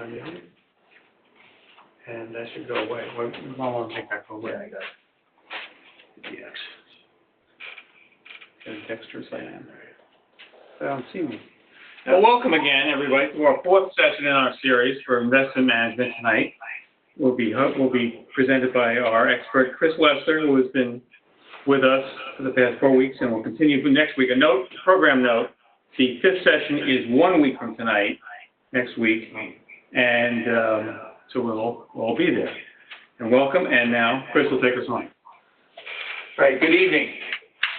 unmute. And that should go away. We don't want to make that go away. Yeah, I got it. DX. Get a Dexter sign. They don't see me. Well, welcome again, everybody, to our fourth session in our series for investment management tonight. Will be presented by our expert, Chris Lester, who has been with us for the past 4 weeks and will continue for next week. Program note, the fifth session is 1 week from tonight, next week, and so we'll all be there. And welcome, and now Chris will take us home. All right, good evening.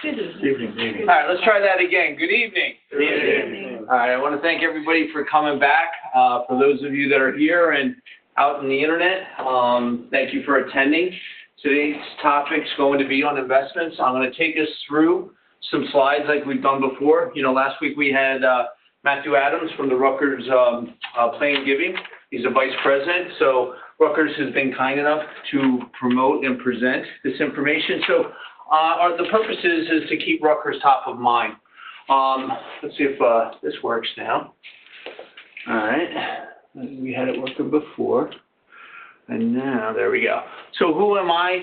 Good evening. All right, let's try that again. Good evening. Good evening. All right, I want to thank everybody for coming back. For those of you that are here and out on the internet, thank you for attending. Today's topic's going to be on investments. I'm going to take us through some slides like we've done before. You know, last week we had Matthew Adams from the Rutgers Plan and Giving. He's a vice president. So Rutgers has been kind enough to promote and present this information. So the purpose is to keep Rutgers top of mind. Let's see if this works now. All right. We had it working before. And now, there we go. So who am I?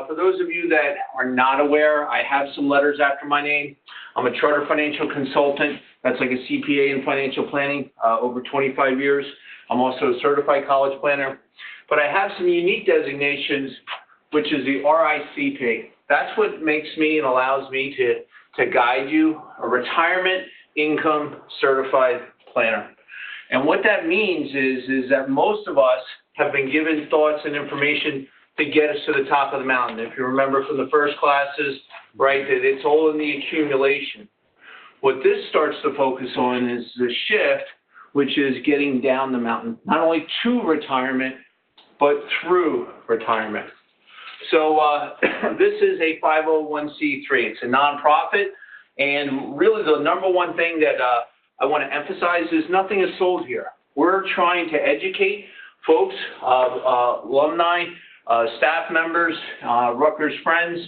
For those of you that are not aware, I have some letters after my name. I'm a chartered financial consultant. That's like a CPA in financial planning, over 25 years. I'm also a certified college planner. But I have some unique designations, which is the RICP. That's what makes me and allows me to guide you, a retirement income certified planner. And what that means is that most of us have been given thoughts and information to get us to the top of the mountain. If you remember from the first classes, right, that it's all in the accumulation. What this starts to focus on is the shift, which is getting down the mountain, not only to retirement, but through retirement. So this is a 501c3. It's a nonprofit, and really the number one thing that I want to emphasize is nothing is sold here. We're trying to educate folks, alumni, staff members, Rutgers friends,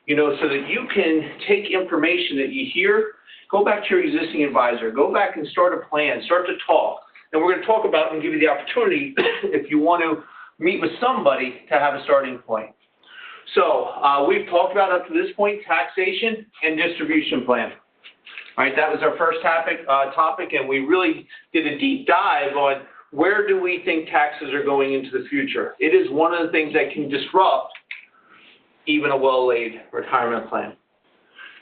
you know, so that you can take information that you hear, go back to your existing advisor, go back and start a plan, start to talk. And we're going to talk about and give you the opportunity, if you want to meet with somebody, to have a starting point. So we've talked about up to this point taxation and distribution plan. All right, that was our first topic, and we really did a deep dive on where do we think taxes are going into the future. It is one of the things that can disrupt even a well-laid retirement plan.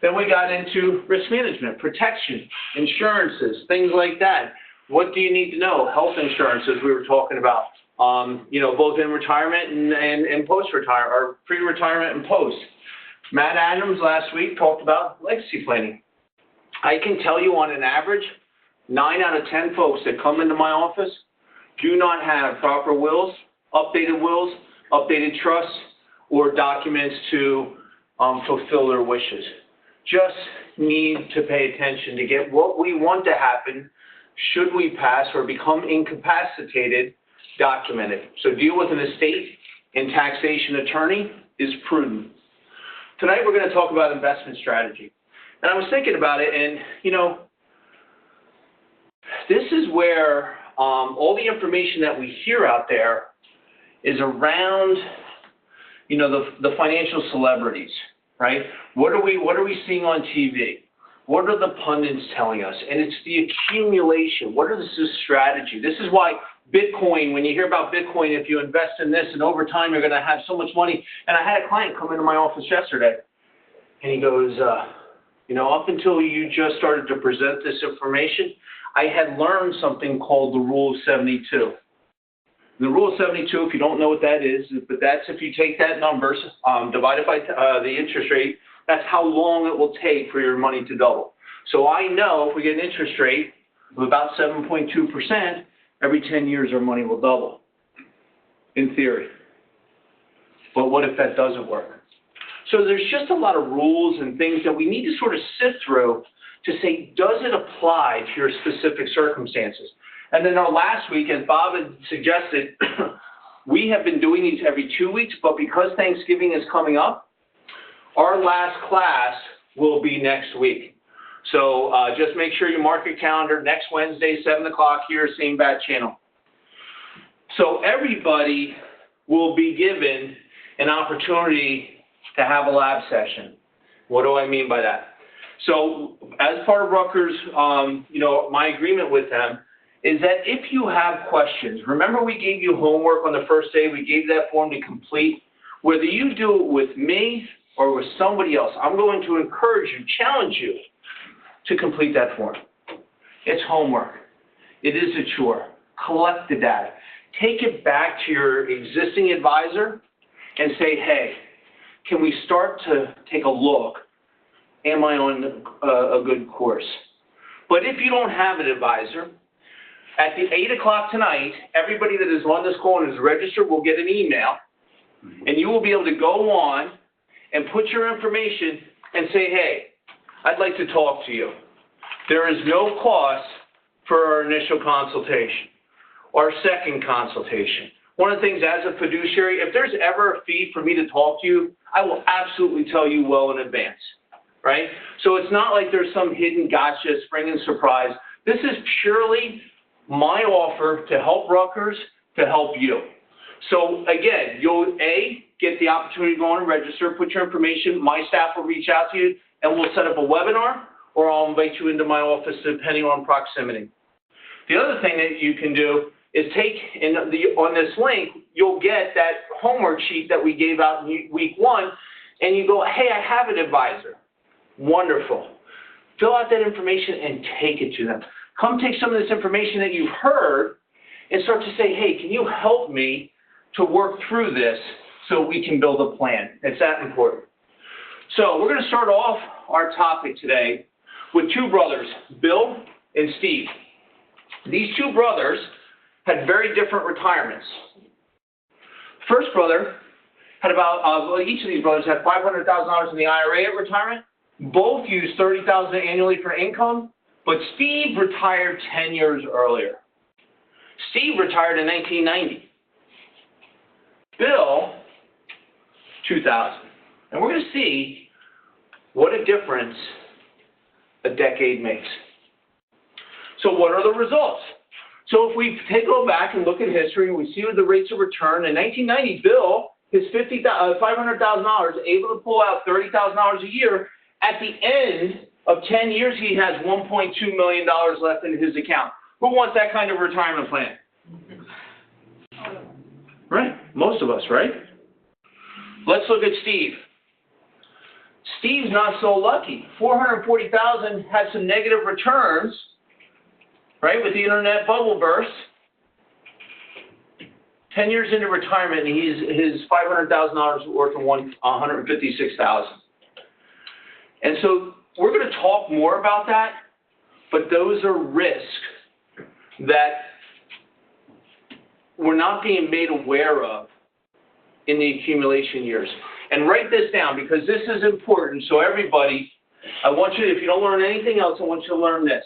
Then we got into risk management, protection, insurances, things like that. What do you need to know? Health insurance, as we were talking about, you know, both in retirement and post-retirement, or pre-retirement and post. Matt Adams last week talked about legacy planning. I can tell you on an average, 9 out of 10 folks that come into my office do not have proper wills, updated trusts, or documents to fulfill their wishes. Just need to pay attention to get what we want to happen should we pass or become incapacitated documented. So deal with an estate and taxation attorney is prudent. Tonight we're going to talk about investment strategy. And I was thinking about it, and, you know, this is where all the information that we hear out there is around, you know, the financial celebrities, right? What are we seeing on TV? What are the pundits telling us? And it's the accumulation. What is this strategy? This is why Bitcoin, when you hear about Bitcoin, if you invest in this and over time you're going to have so much money. And I had a client come into my office yesterday, and he goes, you know, up until you just started to present this information, I had learned something called the Rule of 72. And the Rule of 72, if you don't know what that is, but that's if you take that number, divided by the interest rate, that's how long it will take for your money to double. So I know if we get an interest rate of about 7.2%, every 10 years our money will double, in theory. But what if that doesn't work? So there's just a lot of rules and things that we need to sort of sift through to say, does it apply to your specific circumstances? And then our last week, as Bob had suggested, we have been doing these every 2 weeks, but because Thanksgiving is coming up, our last class will be next week. So just make sure you mark your calendar next Wednesday, 7 o'clock here, same bat channel. So everybody will be given an opportunity to have a lab session. What do I mean by that? So as part of Rutgers, my agreement with them is that if you have questions, remember we gave you homework on the first day, we gave that form to complete. Whether you do it with me or with somebody else, I'm going to encourage you, challenge you to complete that form. It's homework. It is a chore. Collect the data. Take it back to your existing advisor and say, hey, can we start to take a look? Am I on a good course? But if you don't have an advisor, at the 8 o'clock tonight, everybody that is on this call and is registered will get an email, and you will be able to go on and put your information and say, hey, I'd like to talk to you. There is no cost for our initial consultation or second consultation. One of the things as a fiduciary, if there's ever a fee for me to talk to you, I will absolutely tell you well in advance, right? So it's not like there's some hidden gotcha, springing surprise. This is purely my offer to help Rutgers, to help you. So again, you'll get the opportunity to go on and register, put your information, my staff will reach out to you, and we'll set up a webinar, or I'll invite you into my office depending on proximity. The other thing that you can do is on this link, you'll get that homework sheet that we gave out in week 1, and you go, hey, I have an advisor. Wonderful. Fill out that information and take it to them. Come take some of this information that you've heard and start to say, hey, can you help me to work through this so we can build a plan? It's that important. So we're going to start off our topic today with two brothers, Bill and Steve. These two brothers had very different retirements. First brother had each of these brothers had $500,000 in the IRA at retirement. Both used $30,000 annually for income, but Steve retired 10 years earlier. Steve retired in 1990. Bill, 2000. And we're going to see what a difference a decade makes. So what are the results? So if we go back and look at history and we see the rates of return, in 1990, Bill, his $500,000, able to pull out $30,000 a year. At the end of 10 years, he has $1.2 million left in his account. Who wants that kind of retirement plan? Right, most of us, right? Let's look at Steve. Steve's not so lucky. $440,000 had some negative returns, right, with the internet bubble burst. 10 years into retirement, and his $500,000 worth of $156,000. And so we're going to talk more about that, but those are risks that we're not being made aware of in the accumulation years. And write this down because this is important. So everybody, I want you, if you don't learn anything else, I want you to learn this.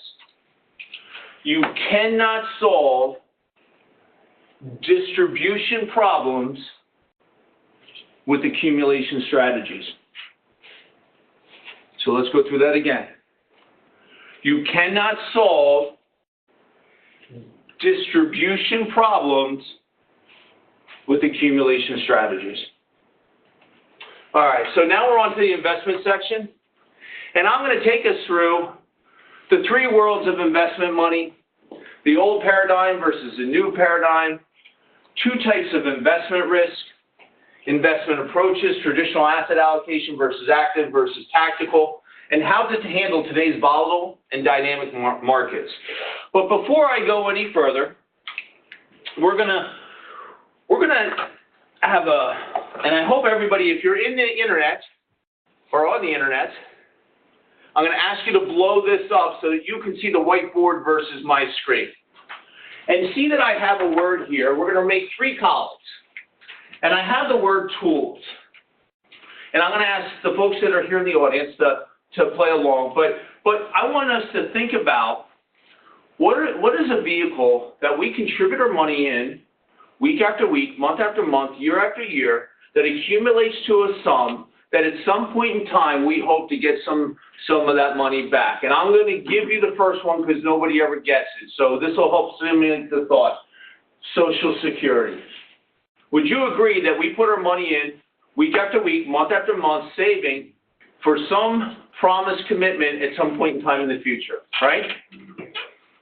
You cannot solve distribution problems with accumulation strategies. So let's go through that again. You cannot solve distribution problems with accumulation strategies. All right, so now we're on to the investment section. And I'm going to take us through the three worlds of investment money, the old paradigm versus the new paradigm, two types of investment risk, investment approaches, traditional asset allocation versus active versus tactical, and how to handle today's volatile and dynamic markets. But before I go any further, we're gonna have and I hope everybody, if you're in the internet or on the internet, I'm going to ask you to blow this up so that you can see the whiteboard versus my screen. And see that I have a word here. We're going to make three columns. And I have the word tools. And I'm going to ask the folks that are here in the audience to play along. But I want us to think about what is a vehicle that we contribute our money in week after week, month after month, year after year, that accumulates to a sum that at some point in time we hope to get some of that money back. And I'm going to give you the first one because nobody ever gets it. So this will help stimulate the thought. Social Security. Would you agree that we put our money in week after week, month after month, saving for some promised commitment at some point in time in the future, right?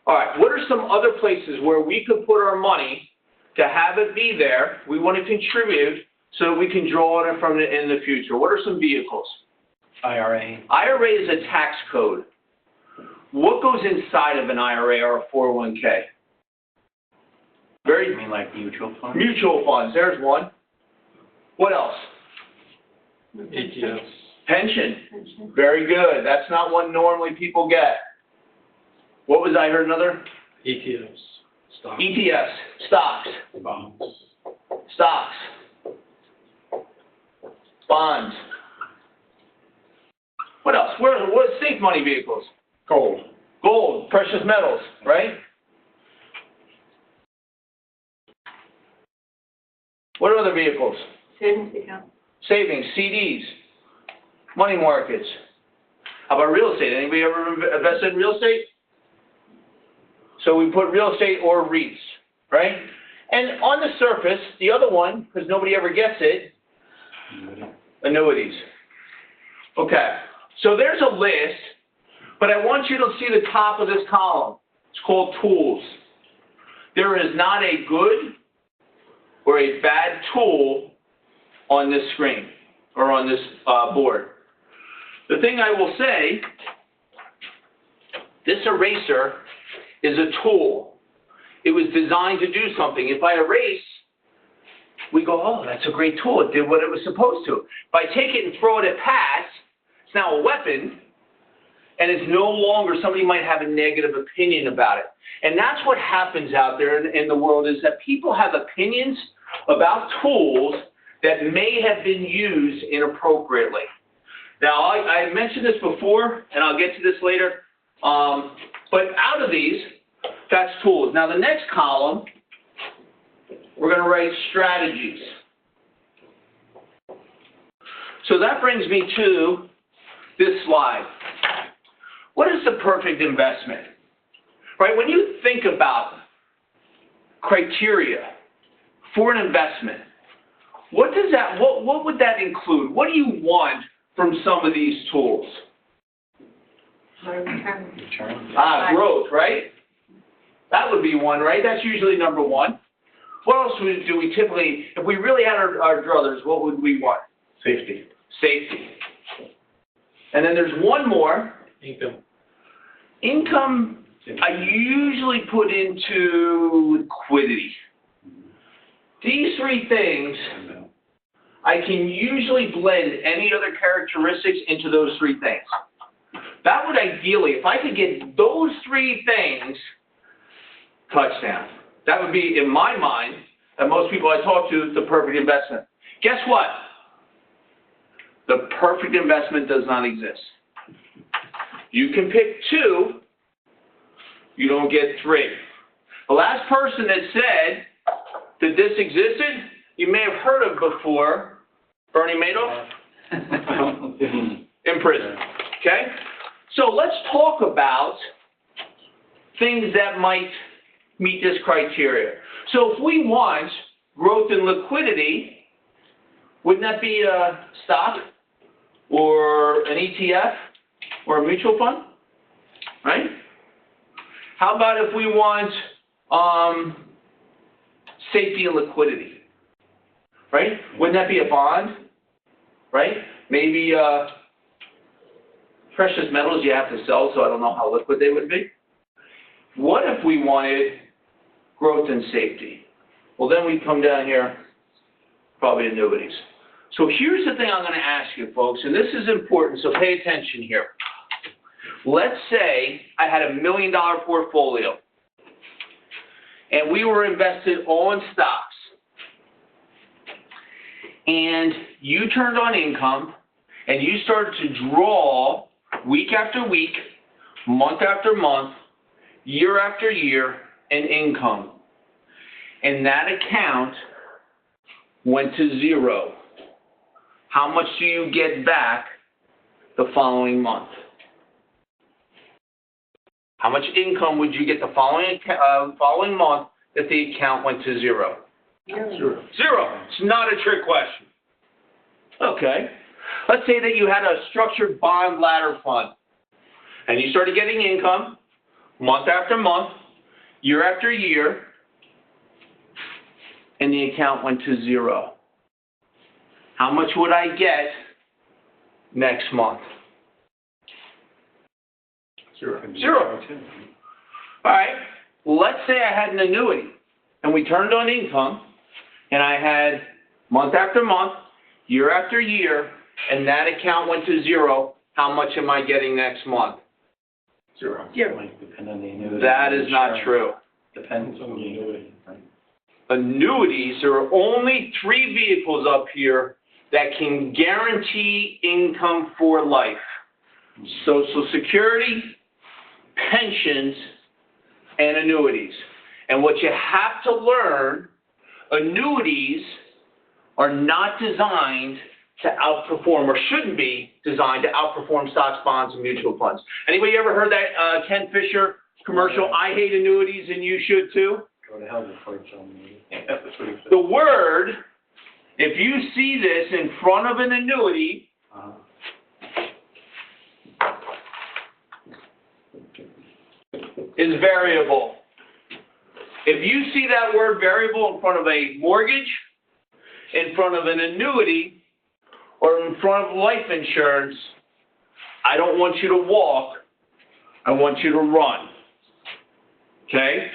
All right, what are some other places where we could put our money to have it be there? We want to contribute so that we can draw on it from in the future. What are some vehicles? IRA. IRA is a tax code. What goes inside of an IRA or a 401k? You mean like mutual funds? Mutual funds, there's one. What else? ETFs. Pension. Very good. That's not one normally people get. What was I heard another? ETFs. Stocks. ETFs, stocks, Bonds. stocks, bonds. What else? What are safe money vehicles? Gold. Gold, precious metals, right? What are other vehicles? Savings account. Savings, CDs, money markets. How about real estate? Anybody ever invested in real estate? So we put real estate or REITs, right? And on the surface, the other one, because nobody ever gets it, annuities. Okay, so there's a list, but I want you to see the top of this column. It's called tools. There is not a good or a bad tool on this screen or on this board. The thing I will say, this eraser is a tool. It was designed to do something. If I erase, we go, oh, that's a great tool. It did what it was supposed to. If I take it and throw it at Pat, it's now a weapon, and it's no longer, somebody might have a negative opinion about it. And that's what happens out there in the world, is that people have opinions about tools that may have been used inappropriately. Now, I mentioned this before, and I'll get to this later, but out of these, that's tools. Now, the next column, we're going to write strategies. So that brings me to this slide. What is the perfect investment? Right? When you think about criteria for an investment, what would that include? What do you want from some of these tools? Return. Growth, right? That would be one, right? That's usually number one. What else do we typically, if we really had our druthers, what would we want? Safety. Safety. And then there's one more. Income. Income, I usually put into liquidity. These three things, I can usually blend any other characteristics into those three things. That would ideally, if I could get those three things, touchdown. That would be, in my mind, and most people I talk to, the perfect investment. Guess what? The perfect investment does not exist. You can pick two, you don't get three. The last person that said that this existed, you may have heard of before, Bernie Madoff, in prison, okay? So let's talk about things that might meet this criteria. So if we want growth in liquidity, wouldn't that be a stock or an ETF or a mutual fund, right? How about if we want safety and liquidity, right? Wouldn't that be a bond, right? Maybe precious metals you have to sell, so I don't know how liquid they would be. What if we wanted growth and safety? Well, then we come down here, probably annuities. So here's the thing I'm going to ask you, folks, and this is important, so pay attention here. Let's say I had $1 million portfolio, and we were invested on stocks, and you turned on income, and you started to draw week after week, month after month, year after year, in income. And that account went to zero. How much do you get back the following month? How much income would you get the following month if the account went to zero? Zero. Zero. It's not a trick question. Okay. Let's say that you had a structured bond ladder fund, and you started getting income month after month, year after year, and the account went to zero. How much would I get next month? Zero. Zero. All right. Let's say I had an annuity, and we turned on income, and I had month after month, year after year, and that account went to zero. How much am I getting next month? Zero. Might depend on the annuity. That is not true. Depends on the annuity. Right? Annuities, there are only 3 vehicles up here that can guarantee income for life. Social Security, pensions, and annuities. And what you have to learn, annuities are not designed to outperform, or shouldn't be designed to outperform stocks, bonds, and mutual funds. Anybody ever heard that Ken Fisher commercial, I hate annuities and you should too? Go to hell before you tell me. That's what he said. The word, if you see this in front of an annuity, is variable. If you see that word variable in front of a mortgage, in front of an annuity, or in front of life insurance, I don't want you to walk, I want you to run. Okay?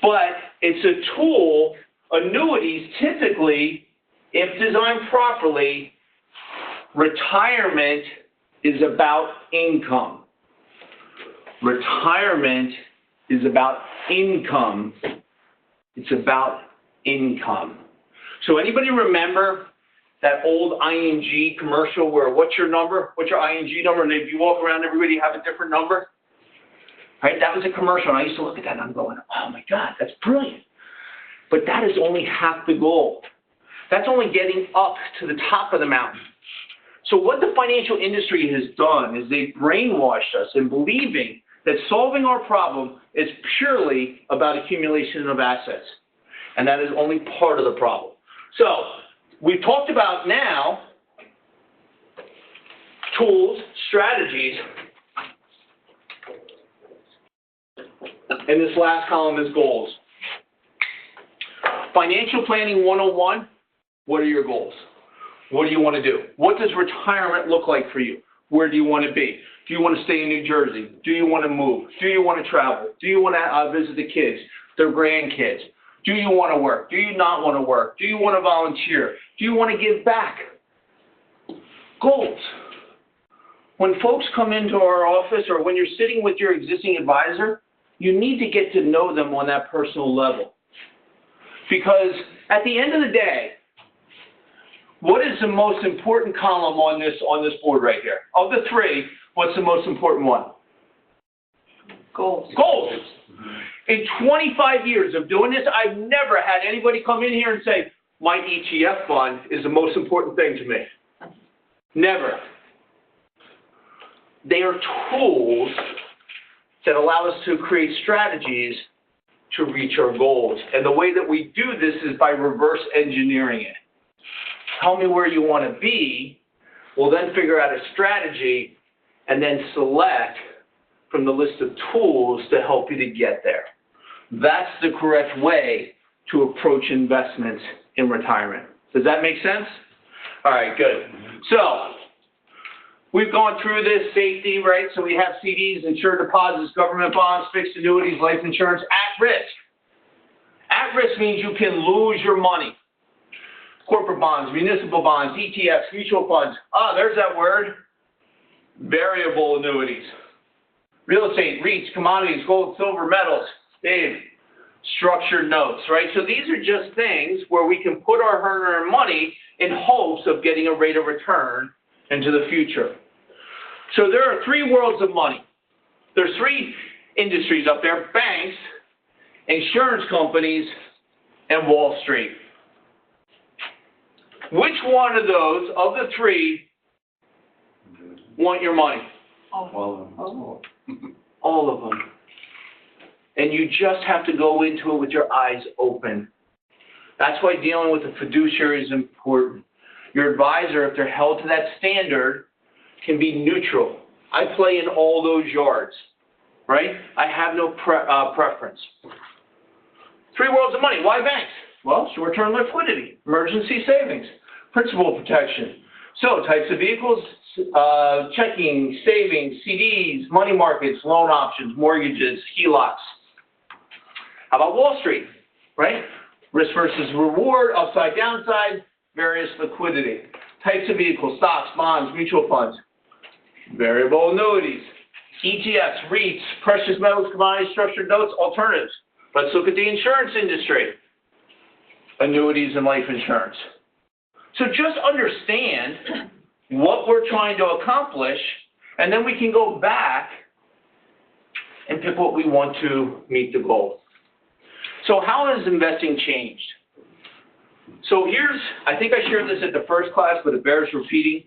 But it's a tool. Annuities typically, if designed properly, retirement is about income. Retirement is about income. It's about income. So anybody remember that old ING commercial where what's your number? What's your ING number? And if you walk around, everybody have a different number? Right? That was a commercial, and I used to look at that and I'm going, oh my God, that's brilliant. But that is only half the goal. That's only getting up to the top of the mountain. So what the financial industry has done is they've brainwashed us in believing that solving our problem is purely about accumulation of assets. And that is only part of the problem. So we've talked about now tools, strategies, and this last column is goals. Financial planning 101, what are your goals? What do you want to do? What does retirement look like for you? Where do you want to be? Do you want to stay in New Jersey? Do you want to move? Do you want to travel? Do you want to visit the kids, their grandkids? Do you want to work? Do you not want to work? Do you want to volunteer? Do you want to give back? Goals. When folks come into our office or when you're sitting with your existing advisor, you need to get to know them on that personal level. Because at the end of the day, what is the most important column on this board right here? Of the 3, what's the most important one? Goals. Goals. In 25 years of doing this, I've never had anybody come in here and say, my ETF fund is the most important thing to me. Never. They are tools that allow us to create strategies to reach our goals. And the way that we do this is by reverse engineering it. Tell me where you want to be. We'll then figure out a strategy and then select from the list of tools to help you to get there. That's the correct way to approach investments in retirement. Does that make sense? All right, good. So we've gone through this safety, right? So we have CDs, insured deposits, government bonds, fixed annuities, life insurance, at risk. At risk means you can lose your money. Corporate bonds, municipal bonds, ETFs, mutual funds. There's that word. Variable annuities. Real estate, REITs, commodities, gold, silver, metals. Dave, structured notes, right? So these are just things where we can put our hard-earned money in hopes of getting a rate of return into the future. So there are 3 worlds of money. There's 3 industries up there: banks, insurance companies, and Wall Street. Which one of those, of the 3, want your money? All of them. All of them. and you just have to go into it with your eyes open. That's why dealing with a fiduciary is important. Your advisor, if they're held to that standard, can be neutral. I play in all those yards, right? I have no preference. Three worlds of money. Why banks? Well, short-term liquidity, emergency savings, principal protection. So, types of vehicles, checking, savings, CDs, money markets, loan options, mortgages, HELOCs. How about Wall Street, right? Risk versus reward, upside, downside, various liquidity. Types of vehicles, stocks, bonds, mutual funds, variable annuities, ETFs, REITs, precious metals, commodities, structured notes, alternatives. Let's look at the insurance industry, annuities and life insurance. So just understand what we're trying to accomplish, and then we can go back and pick what we want to meet the goal. So how has investing changed? So here's, I think I shared this at the first class, but it bears repeating.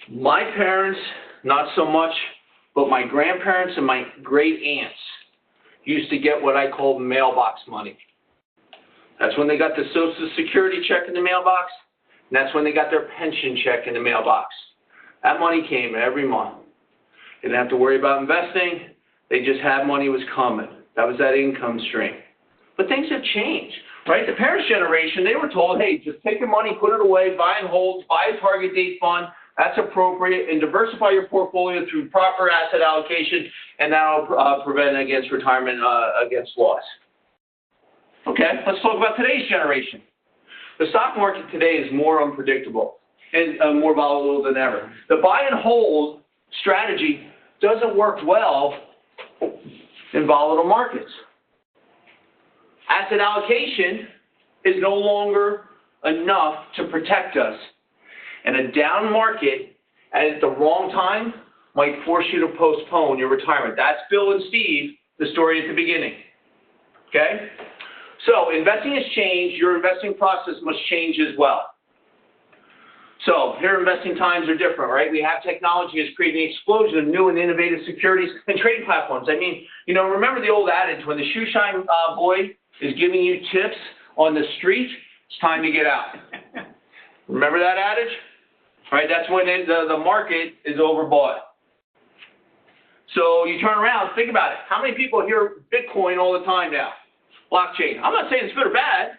My parents, not so much, but my grandparents and my great aunts used to get what I call mailbox money. That's when they got the Social Security check in the mailbox, and that's when they got their pension check in the mailbox. That money came every month. They didn't have to worry about investing. They just had money was coming. That was that income stream. But things have changed, right? The parents' generation, they were told, hey, just take your money, put it away, buy and hold, buy a target date fund. That's appropriate, and diversify your portfolio through proper asset allocation, and that'll prevent against retirement against loss. Okay, let's talk about today's generation. The stock market today is more unpredictable and more volatile than ever. The buy and hold strategy doesn't work well in volatile markets. Asset allocation is no longer enough to protect us. And a down market at the wrong time might force you to postpone your retirement. That's Bill and Steve, the story at the beginning. Okay? So investing has changed. Your investing process must change as well. So here investing times are different, right? We have technology has created an explosion of new and innovative securities and trading platforms. I mean, you know, remember the old adage, when the shoe shine boy is giving you tips on the street, it's time to get out. Remember that adage? Right, that's when the market is overbought. So you turn around, think about it. How many people hear Bitcoin all the time now? Blockchain. I'm not saying it's good or bad.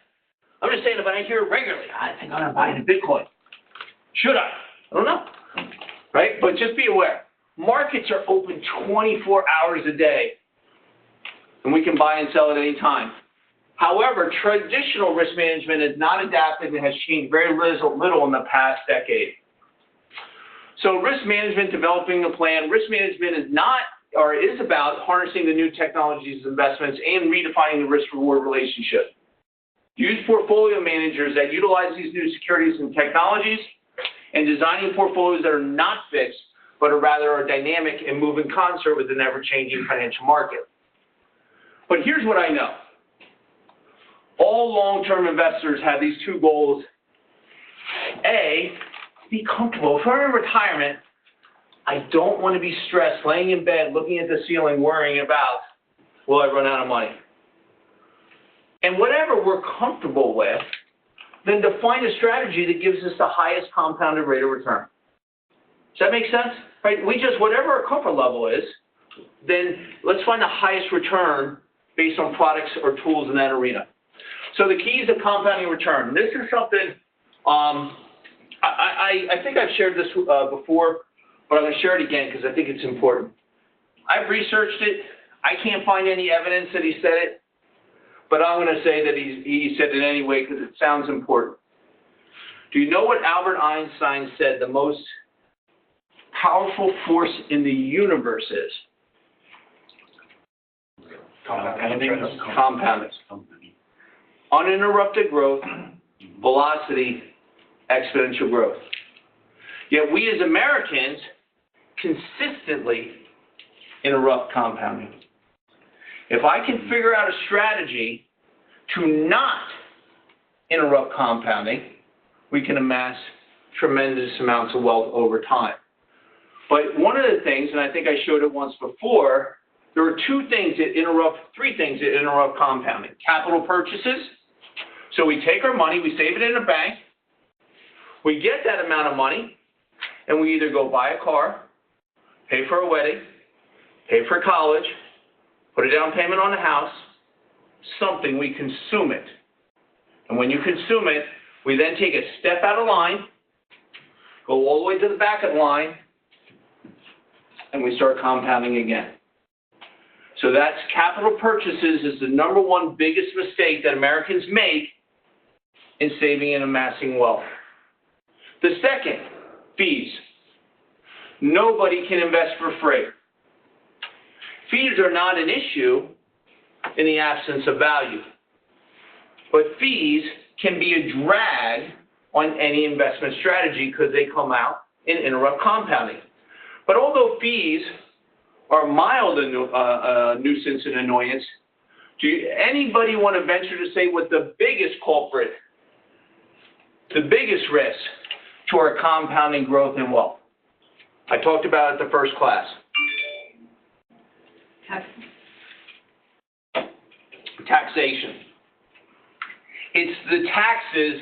I'm just saying if I hear it regularly, I think I'm going to buy into Bitcoin. Should I? I don't know. Right? But just be aware. Markets are open 24 hours a day. And we can buy and sell at any time. However, traditional risk management has not adapted and has changed very little in the past decade. So risk management, developing a plan, risk management is not, or is about harnessing the new technologies, investments, and redefining the risk-reward relationship. Use portfolio managers that utilize these new securities and technologies, and designing portfolios that are not fixed, but are dynamic and move in concert with an ever-changing financial market. But here's what I know. All long-term investors have these two goals. A, be comfortable. If I'm in retirement, I don't want to be stressed, laying in bed, looking at the ceiling, worrying about, will I run out of money? And whatever we're comfortable with, then define a strategy that gives us the highest compounded rate of return. Does that make sense? Right? Whatever our comfort level is, then let's find the highest return based on products or tools in that arena. So the keys of compounding return. This is something, I think I've shared this before, but I'm going to share it again because I think it's important. I've researched it. I can't find any evidence that he said it, but I'm going to say that he said it anyway because it sounds important. Do you know what Albert Einstein said the most powerful force in the universe is? Compounding. Uninterrupted growth, velocity, exponential growth. Yet we as Americans consistently interrupt compounding. If I can figure out a strategy to not interrupt compounding, we can amass tremendous amounts of wealth over time. But one of the things, and I think I showed it once before, there are three things that interrupt compounding. Capital purchases. So we take our money, we save it in a bank, we get that amount of money, and we either go buy a car, pay for a wedding, pay for college, put a down payment on a house, something, we consume it. And when you consume it, we then take a step out of line, go all the way to the back of the line, and we start compounding again. So that's capital purchases is the number one biggest mistake that Americans make in saving and amassing wealth. The second, fees. Nobody can invest for free. Fees are not an issue in the absence of value, but fees can be a drag on any investment strategy because they come out and interrupt compounding. But although fees are mild nuisance and annoyance, anybody want to venture to say what the biggest culprit, the biggest risk to our compounding growth and wealth? I talked about it at the first class. Taxation. It's the taxes,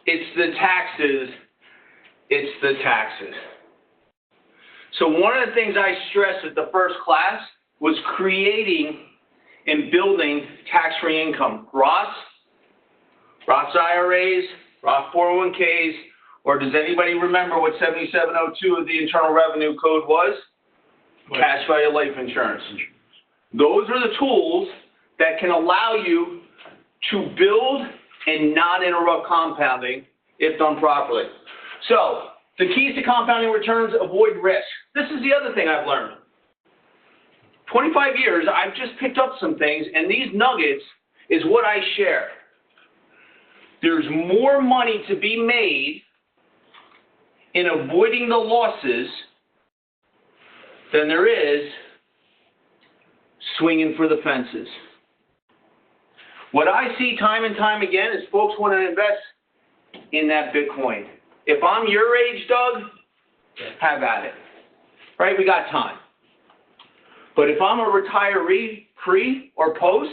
it's the taxes, it's the taxes. So one of the things I stressed at the first class was creating and building tax-free income. Roths IRAs, Roth 401ks, or does anybody remember what 7702 of the Internal Revenue Code was? Cash value life insurance. Those are the tools that can allow you to build and not interrupt compounding if done properly. So, the keys to compounding returns: avoid risk. This is the other thing I've learned. 25 years, I've just picked up some things, and these nuggets is what I share. There's more money to be made in avoiding the losses than there is swinging for the fences. What I see time and time again is folks want to invest in that Bitcoin. If I'm your age, Doug, have at it. Right? We got time. But if I'm a retiree, pre or post,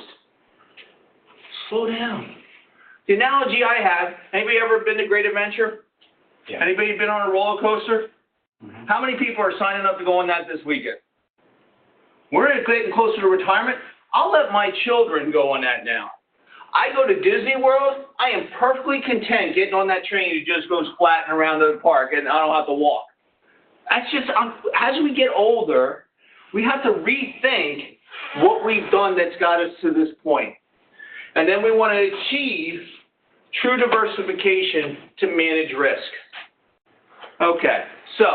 slow down. The analogy I have, anybody ever been to Great Adventure? Yeah. Anybody been on a roller coaster? Mm-hmm. How many people are signing up to go on that this weekend? We're getting closer to retirement. I'll let my children go on that now. I go to Disney World, I am perfectly content getting on that train that just goes flat and around the park and I don't have to walk. That's just, as we get older, we have to rethink what we've done that's got us to this point. And then we want to achieve true diversification to manage risk. Okay, so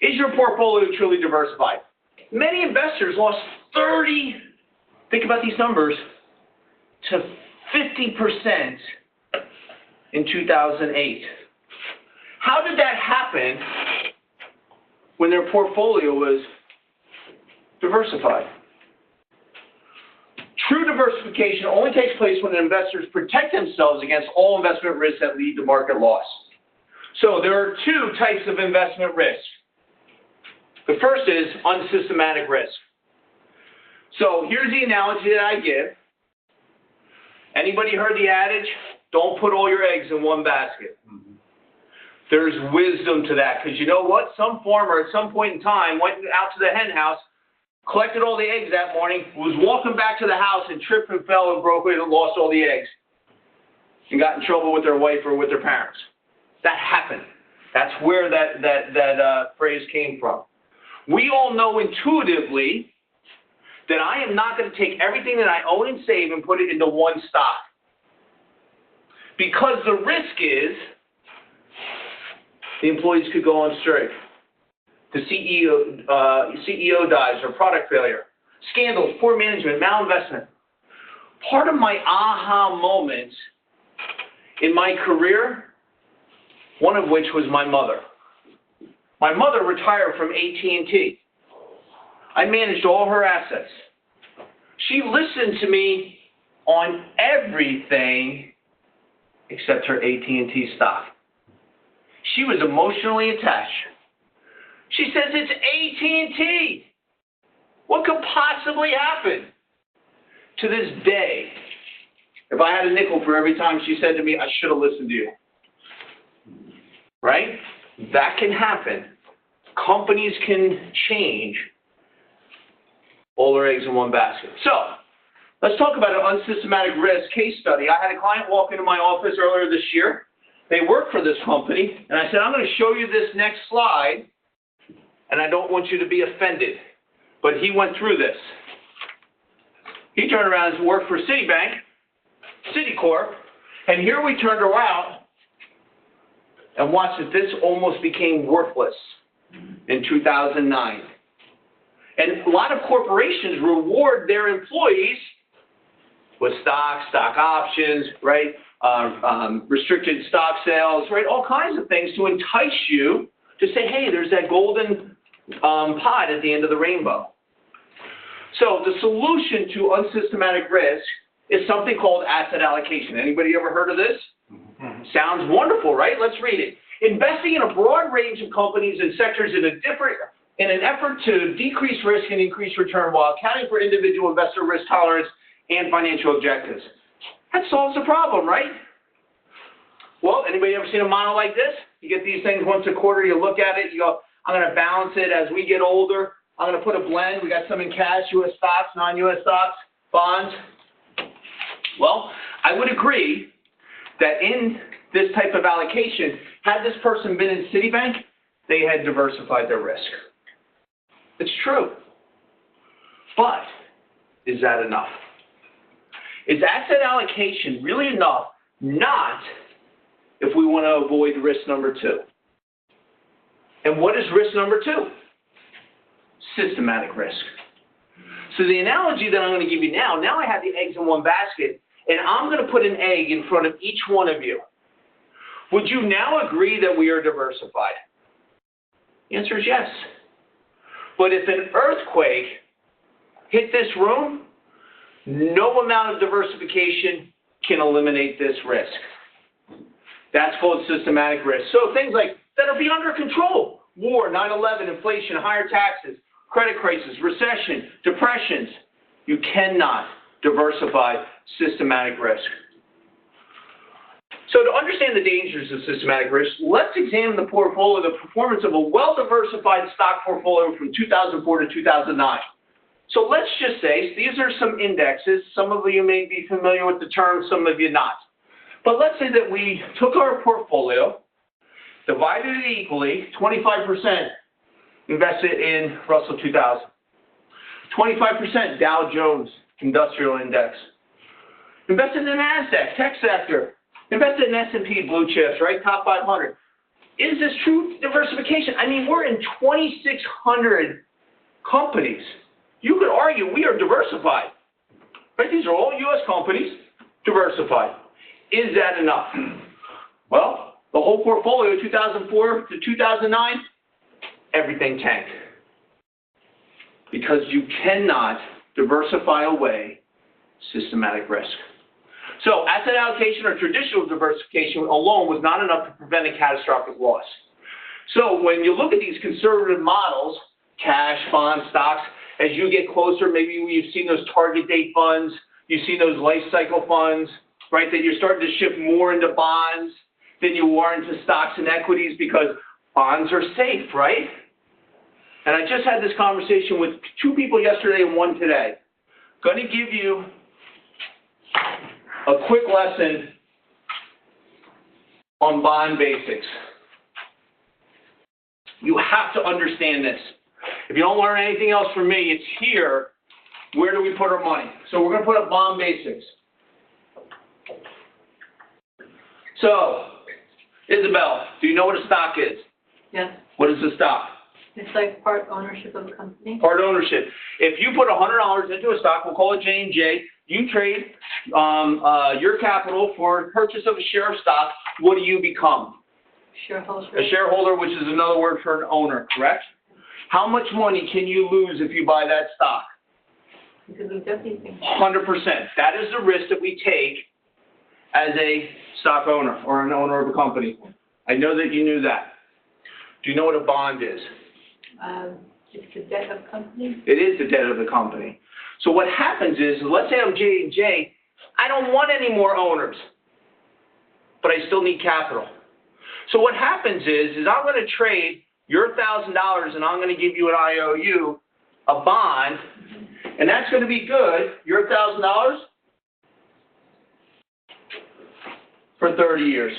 is your portfolio truly diversified? Many investors lost 30, think about these numbers, to 50% in 2008. How did that happen when their portfolio was diversified? True diversification only takes place when investors protect themselves against all investment risks that lead to market loss. So there are two types of investment risk. The first is unsystematic risk. So here's the analogy that I give. Anybody heard the adage, don't put all your eggs in one basket? Mm-hmm. There's wisdom to that, because you know what? Some farmer at some point in time went out to the hen house, collected all the eggs that morning, was walking back to the house and tripped and fell and broke it and lost all the eggs and got in trouble with their wife or with their parents. That happened. That's where that phrase came from. We all know intuitively that I am not going to take everything that I own and save and put it into one stock. Because the risk is the employees could go on strike. The CEO dies or product failure. Scandals, poor management, malinvestment. Part of my aha moments in my career, one of which was my mother. My mother retired from AT&T. I managed all her assets. She listened to me on everything except her AT&T stock. She was emotionally attached. She says, it's AT&T. What could possibly happen? To this day, if I had a nickel for every time she said to me, I should have listened to you. Right? That can happen. Companies can change. All their eggs in one basket. So, let's talk about an unsystematic risk case study. I had a client walk into my office earlier this year. They work for this company, and I said, I'm going to show you this next slide, and I don't want you to be offended. But he went through this. He turned around and worked for Citibank, Citicorp, and here we turned around and watched that this almost became worthless in 2009. And a lot of corporations reward their employees with stocks, stock options, right? Restricted stock sales, right? All kinds of things to entice you to say, hey, there's that golden pot at the end of the rainbow. So the solution to unsystematic risk is something called asset allocation. Anybody ever heard of this? Mm-hmm. Sounds wonderful, right? Let's read it. Investing in a broad range of companies and sectors in an effort to decrease risk and increase return while accounting for individual investor risk tolerance and financial objectives. That solves the problem, right? Well, anybody ever seen a model like this? You get these things once a quarter, you look at it, you go, I'm going to balance it as we get older. I'm going to put a blend. We got some in cash, U.S. stocks, non-U.S. stocks, bonds. Well, I would agree that in this type of allocation, had this person been in Citibank, they had diversified their risk. It's true. But is that enough? Is asset allocation really enough? Not if we want to avoid risk number 2. And what is risk number 2? Systematic risk. So the analogy that I'm going to give you now I have the eggs in one basket, and I'm going to put an egg in front of each one of you. Would you now agree that we are diversified? The answer is yes. But if an earthquake hit this room, no amount of diversification can eliminate this risk. That's called systematic risk. So things like that are beyond our control: war, 9/11, inflation, higher taxes, credit crisis, recession, depressions. You cannot diversify systematic risk. So to understand the dangers of systematic risk, let's examine the performance of a well-diversified stock portfolio from 2004 to 2009. So let's just say these are some indexes. Some of you may be familiar with the term, some of you not. But let's say that we took our portfolio, divided it equally, 25% invested in Russell 2000, 25% Dow Jones Industrial Index, invested in NASDAQ, tech sector, invested in S&P blue chips, right, top 500. Is this true diversification? I mean, we're in 2,600 companies. You could argue we are diversified, right? These are all U.S. companies, diversified. Is that enough? Well, the whole portfolio, 2004 to 2009, everything tanked. Because you cannot diversify away systematic risk. So asset allocation or traditional diversification alone was not enough to prevent a catastrophic loss. So when you look at these conservative models, cash, bonds, stocks, as you get closer, maybe you've seen those target date funds, you've seen those life cycle funds, right, that you're starting to shift more into bonds than you are into stocks and equities because bonds are safe, right? And I just had this conversation with 2 people yesterday and 1 today. Going to give you a quick lesson on bond basics. You have to understand this. If you don't learn anything else from me, it's here. Where do we put our money? So we're going to put up bond basics. So, Isabel, do you know what a stock is? Yes. What is a stock? It's like part ownership of a company. Part ownership. If you put $100 into a stock, we'll call it J&J, you trade your capital for purchase of a share of stock, what do you become? Shareholder. A shareholder, which is another word for an owner, correct? How much money can you lose if you buy that stock? Because we definitely think 100%. That is the risk that we take as a stock owner or an owner of a company. I know that you knew that. Do you know what a bond is? It's the debt of company? It is the debt of the company. So what happens is, let's say I'm J&J, I don't want any more owners, but I still need capital. So what happens is I'm going to trade your $1,000 and I'm going to give you an IOU, a bond, and that's going to be good, your $1,000, for 30 years.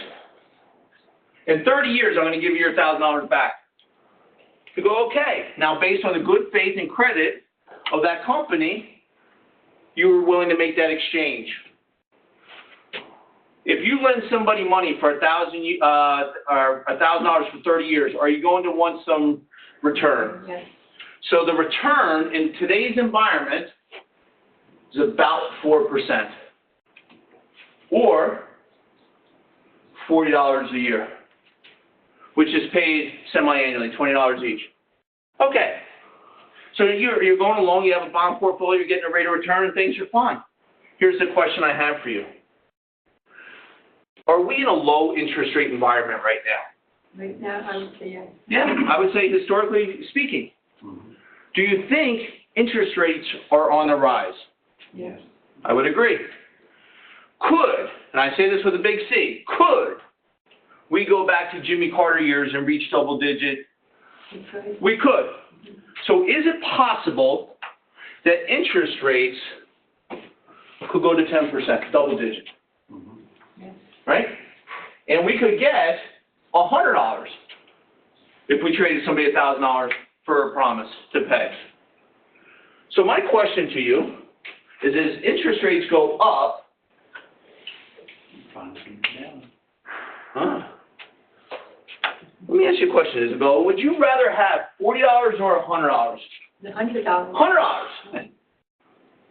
In 30 years, I'm going to give you your $1,000 back. You go, okay. Now, based on the good faith and credit of that company, you were willing to make that exchange. If you lend somebody money for $1,000 for 30 years, are you going to want some return? Yes. So the return in today's environment is about 4%, or $40 a year, which is paid semi-annually, $20 each. Okay, so you're going along, you have a bond portfolio, you're getting a rate of return, and things are fine. Here's the question I have for you. Are we in a low interest rate environment right now? Right now, I would say yes. Yeah, I would say historically speaking. Do you think interest rates are on the rise? Yes. I would agree. Could, and I say this with a big C, could we go back to Jimmy Carter years and reach double digit? Because We could. So is it possible that interest rates could go to 10%, double digit? yes. Right? And we could get $100 if we traded somebody $1,000 for a promise to pay. So my question to you is, as interest rates go up, let me ask you a question, Isabel. Would you rather have $40 or $100? The $100. $100.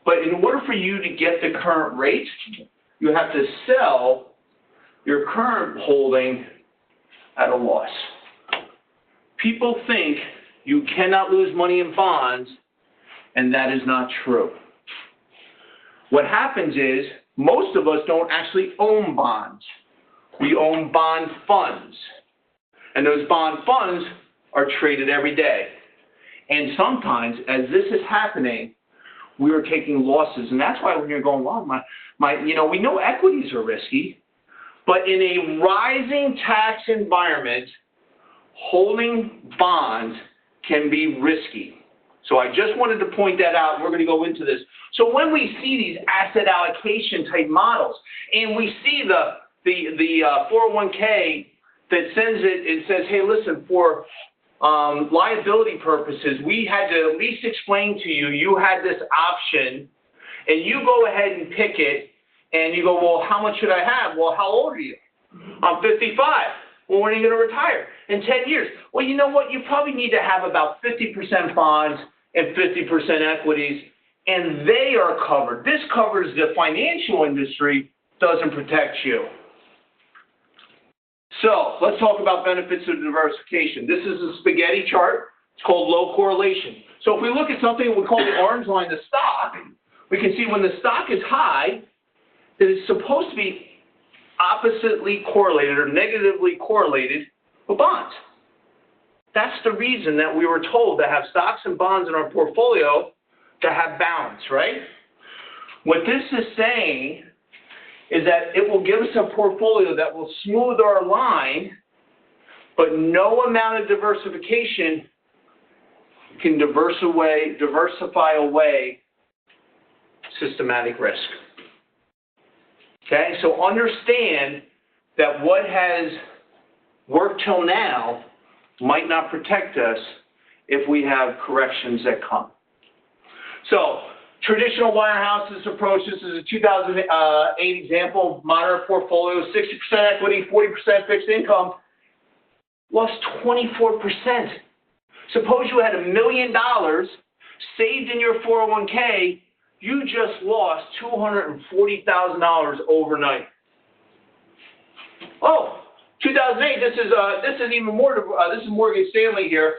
But in order for you to get the current rate, you have to sell your current holding at a loss. People think you cannot lose money in bonds, and that is not true. What happens is, most of us don't actually own bonds. We own bond funds. And those bond funds are traded every day. And sometimes, as this is happening, we are taking losses. And that's why when you're going along, we know equities are risky, but in a rising tax environment, holding bonds can be risky. So I just wanted to point that out, and we're going to go into this. So when we see these asset allocation type models, and we see the 401k that sends it says, hey, listen, for liability purposes, we had to at least explain to you, you had this option, and you go ahead and pick it, and you go, well, how much should I have? Well, how old are you? I'm 55. Well, when are you going to retire? In 10 years. Well, you know what? You probably need to have about 50% bonds and 50% equities, and they are covered. This covers the financial industry, doesn't protect you. So let's talk about benefits of diversification. This is a spaghetti chart. It's called low correlation. So if we look at something we call the orange line, the stock, we can see when the stock is high, it is supposed to be oppositely correlated or negatively correlated with bonds. That's the reason that we were told to have stocks and bonds in our portfolio to have balance, right? What this is saying is that it will give us a portfolio that will smooth our line, but no amount of diversification can diversify away systematic risk. Okay, so understand that what has worked till now might not protect us if we have corrections that come. So, traditional wirehouses approach, this is a 2008 example, moderate portfolio, 60% equity, 40% fixed income, lost 24%. Suppose you had $1 million saved in your 401k, you just lost $240,000 overnight. Oh, 2008, this is even more, this is Morgan Stanley here.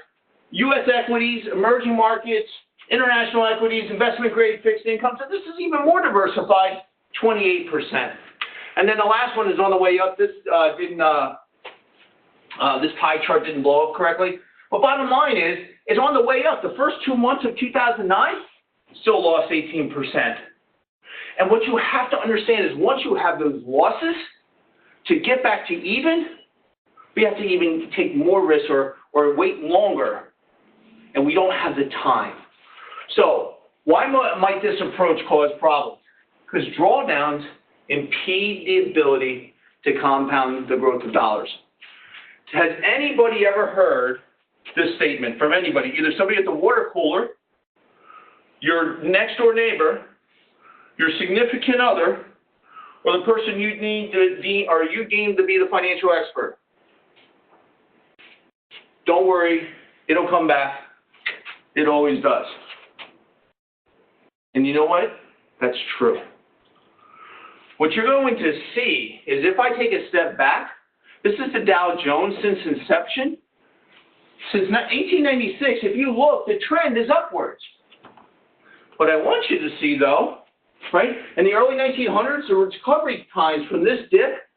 U.S. equities, emerging markets, international equities, investment grade fixed income. So this is even more diversified, 28%. And then the last one is on the way up. This this pie chart didn't blow up correctly. But bottom line is, it's on the way up. The first 2 months of 2009 still lost 18%. And what you have to understand is once you have those losses, to get back to even, we have to even take more risk or wait longer, and we don't have the time. So why might this approach cause problems? Because drawdowns impede the ability to compound the growth of dollars. Has anybody ever heard this statement from anybody, either somebody at the water cooler, your next door neighbor, your significant other, or the person you deem to be the financial expert? Don't worry, it'll come back. It always does. And you know what? That's true. What you're going to see is if I take a step back, this is the Dow Jones since inception. Since 1896, if you look, the trend is upwards. What I want you to see, though, right, in the early 1900s, the recovery times from this dip,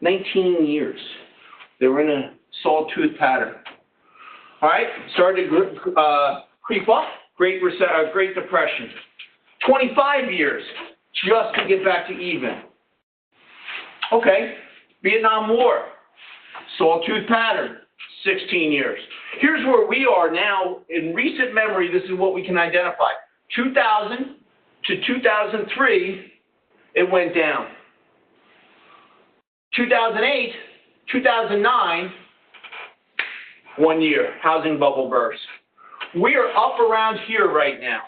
19 years. They were in a sawtooth pattern. All right, started to creep up, Great Depression. 25 years just to get back to even. Okay, Vietnam War, sawtooth pattern, 16 years. Here's where we are now. In recent memory, this is what we can identify. 2000 to 2003, it went down. 2008, 2009, 1 year, housing bubble burst. We are up around here right now.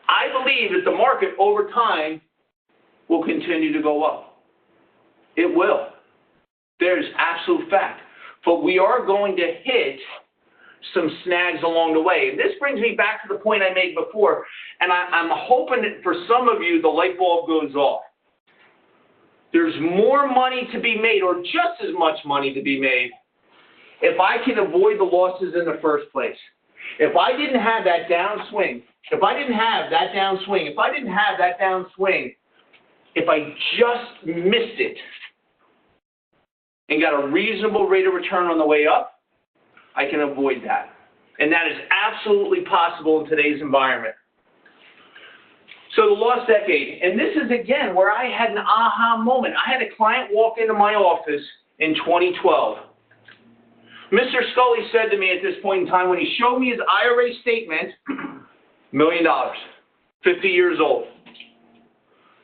I believe that the market over time will continue to go up. It will. There's absolute fact. But we are going to hit some snags along the way. And this brings me back to the point I made before. And I'm hoping that for some of you, the light bulb goes off. There's more money to be made, or just as much money to be made, if I can avoid the losses in the first place. If I didn't have that downswing, if I didn't have that downswing, if I just missed it and got a reasonable rate of return on the way up, I can avoid that. And that is absolutely possible in today's environment. So the lost decade, and this is again where I had an aha moment. I had a client walk into my office in 2012. Mr. Scully said to me at this point in time when he showed me his IRA statement, $1 million, 50 years old.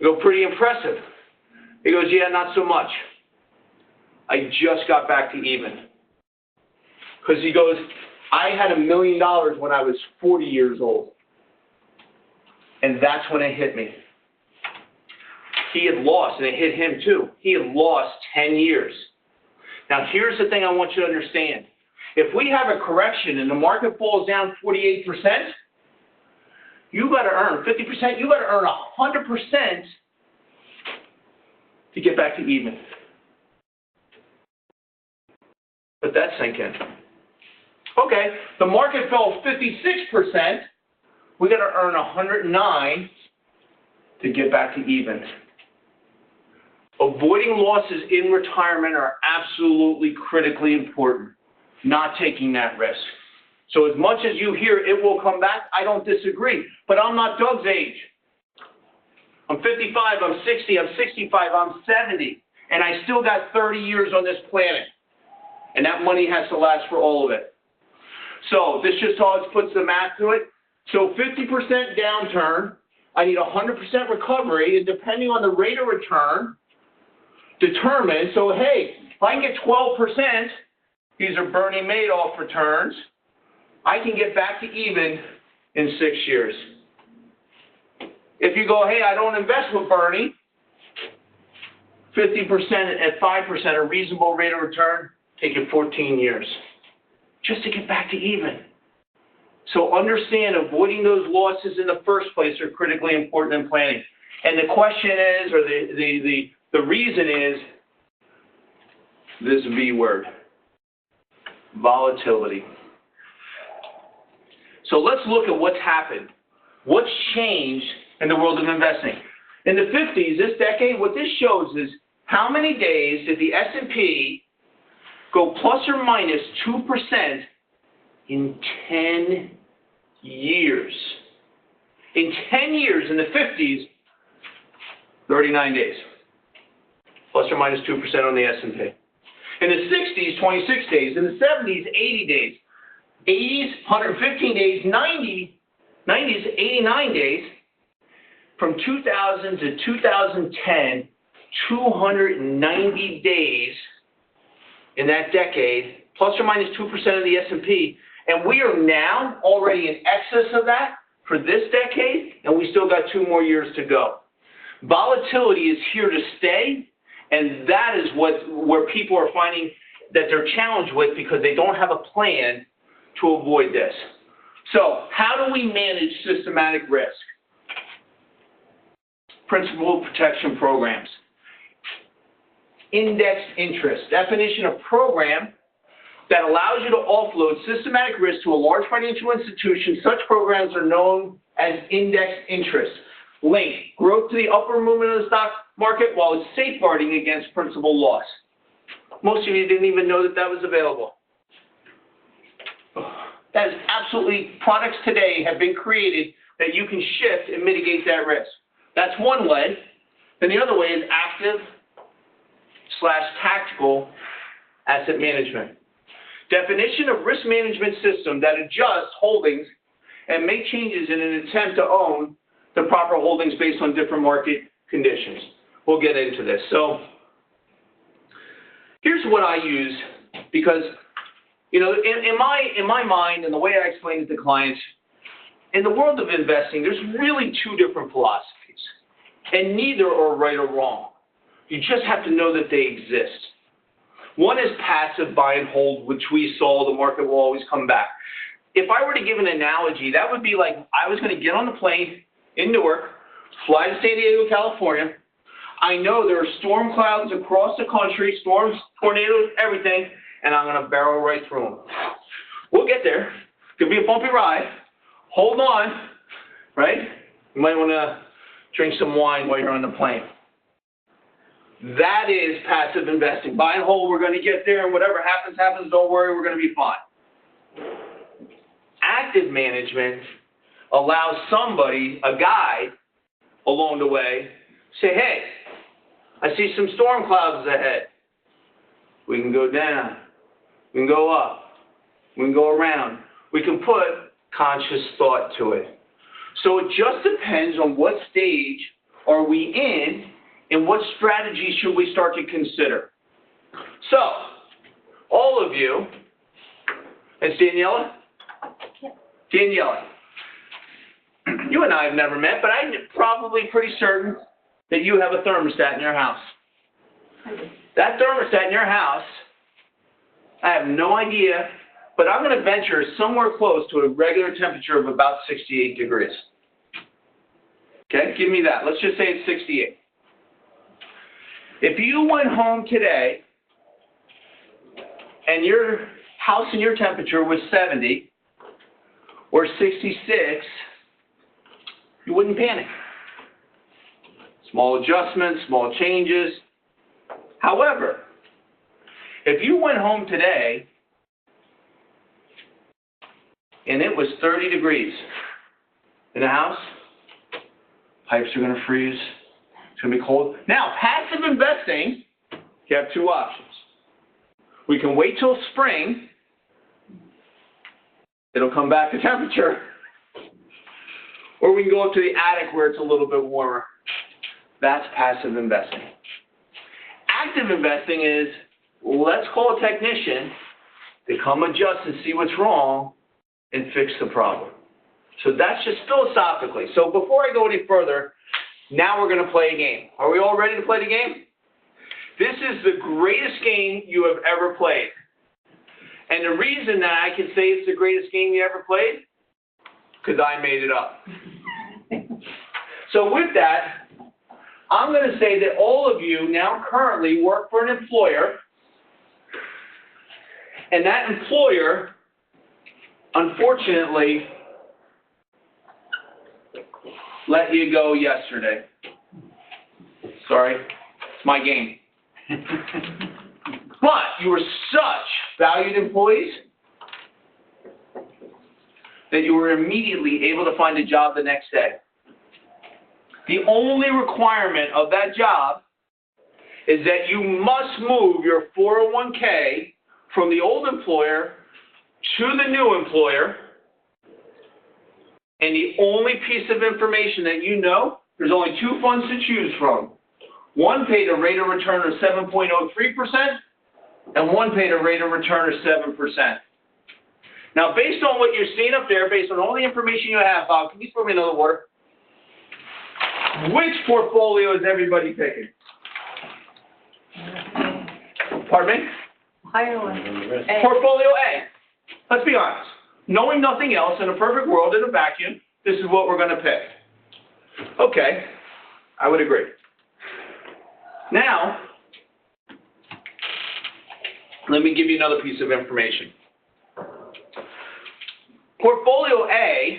I go, pretty impressive. He goes, yeah, not so much. I just got back to even. Because he goes, I had $1 million when I was 40 years old. And that's when it hit me. He had lost, and it hit him too. He had lost 10 years. Now, here's the thing I want you to understand. If we have a correction and the market falls down 48%, you got to earn 50%, you got to earn 100% to get back to even. Let that sink in. Okay, the market fell 56%. We got to earn 109 to get back to even. Avoiding losses in retirement are absolutely critically important. Not taking that risk. So as much as you hear it will come back, I don't disagree. But I'm not Doug's age. I'm 55, I'm 60, I'm 65, I'm 70. And I still got 30 years on this planet. And that money has to last for all of it. So this just always puts the math to it. So 50% downturn, I need 100% recovery, and depending on the rate of return, determined. So hey, if I can get 12%, these are Bernie Madoff returns, I can get back to even in 6 years. If you go, hey, I don't invest with Bernie, 50% at 5%, a reasonable rate of return, take it 14 years just to get back to even. So understand, avoiding those losses in the first place are critically important in planning. And the question is, or the reason is, this V word, volatility. So let's look at what's happened. What's changed in the world of investing? In the 50s, this decade, what this shows is how many days did the S&P go plus or minus 2% in 10 years. In 10 years, in the 50s, 39 days. Plus or minus 2% on the S&P. In the 60s, 26 days. In the 70s, 80 days. 80s, 115 days. 90s, 89 days. From 2000 to 2010, 290 days in that decade, plus or minus 2% of the S&P. And we are now already in excess of that for this decade, and we still got 2 more years to go. Volatility is here to stay, and that is where people are finding that they're challenged with because they don't have a plan to avoid this. So how do we manage systematic risk? Principal protection programs. Indexed interest. Definition of program that allows you to offload systematic risk to a large financial institution. Such programs are known as indexed interest. Link, growth to the upper movement of the stock market while it's safeguarding against principal loss. Most of you didn't even know that that was available. That is absolutely, products today have been created that you can shift and mitigate that risk. That's one way. Then the other way is active/tactical asset management. Definition of risk management system that adjusts holdings and make changes in an attempt to own the proper holdings based on different market conditions. We'll get into this. So here's what I use because, you know, in my mind and the way I explain it to clients, in the world of investing, there's really 2 different philosophies. And neither are right or wrong. You just have to know that they exist. One is passive buy and hold, which we saw the market will always come back. If I were to give an analogy, that would be like I was going to get on the plane in Newark, fly to San Diego, California. I know there are storm clouds across the country, storms, tornadoes, everything, and I'm going to barrel right through them. We'll get there. It's going to be a bumpy ride. Hold on, right? You might want to drink some wine while you're on the plane. That is passive investing. Buy and hold, we're going to get there, and whatever happens, happens. Don't worry, we're going to be fine. Active management allows somebody, a guide, along the way, say, hey, I see some storm clouds ahead. We can go down. We can go up. We can go around. We can put conscious thought to it. So it just depends on what stage are we in and what strategy should we start to consider. So, all of you, it's Daniela? Yep. Daniela, you and I have never met, but I'm probably pretty certain that you have a thermostat in your house. I do. That thermostat in your house, I have no idea, but I'm going to venture somewhere close to a regular temperature of about 68 degrees. Okay, give me that. Let's just say it's 68. If you went home today and your house and your temperature was 70 or 66, you wouldn't panic. Small adjustments, small changes. However, if you went home today and it was 30 degrees in the house, pipes are going to freeze. It's going to be cold. Now, passive investing, you have 2 options. We can wait till spring. It'll come back to temperature. Or we can go up to the attic where it's a little bit warmer. That's passive investing. Active investing is, let's call a technician to come adjust and see what's wrong and fix the problem. So that's just philosophically. So before I go any further, now we're going to play a game. Are we all ready to play the game? This is the greatest game you have ever played. And the reason that I can say it's the greatest game you ever played, because I made it up. So with that, I'm going to say that all of you now currently work for an employer, and that employer, unfortunately, let you go yesterday. Sorry, it's my game. But But you were such valued employees that you were immediately able to find a job the next day. The only requirement of that job is that you must move your 401k from the old employer to the new employer. And the only piece of information that you know, there's only two funds to choose from. One paid a rate of return of 7.03%, and one paid a rate of return of 7%. Now, based on what you're seeing up there, based on all the information you have, Bob, can you throw me another water? Which portfolio is everybody picking? Pardon me? Higher one. A. Portfolio A. Let's be honest. Knowing nothing else, in a perfect world, in a vacuum, this is what we're going to pick. Okay, I would agree. Now, let me give you another piece of information. Portfolio A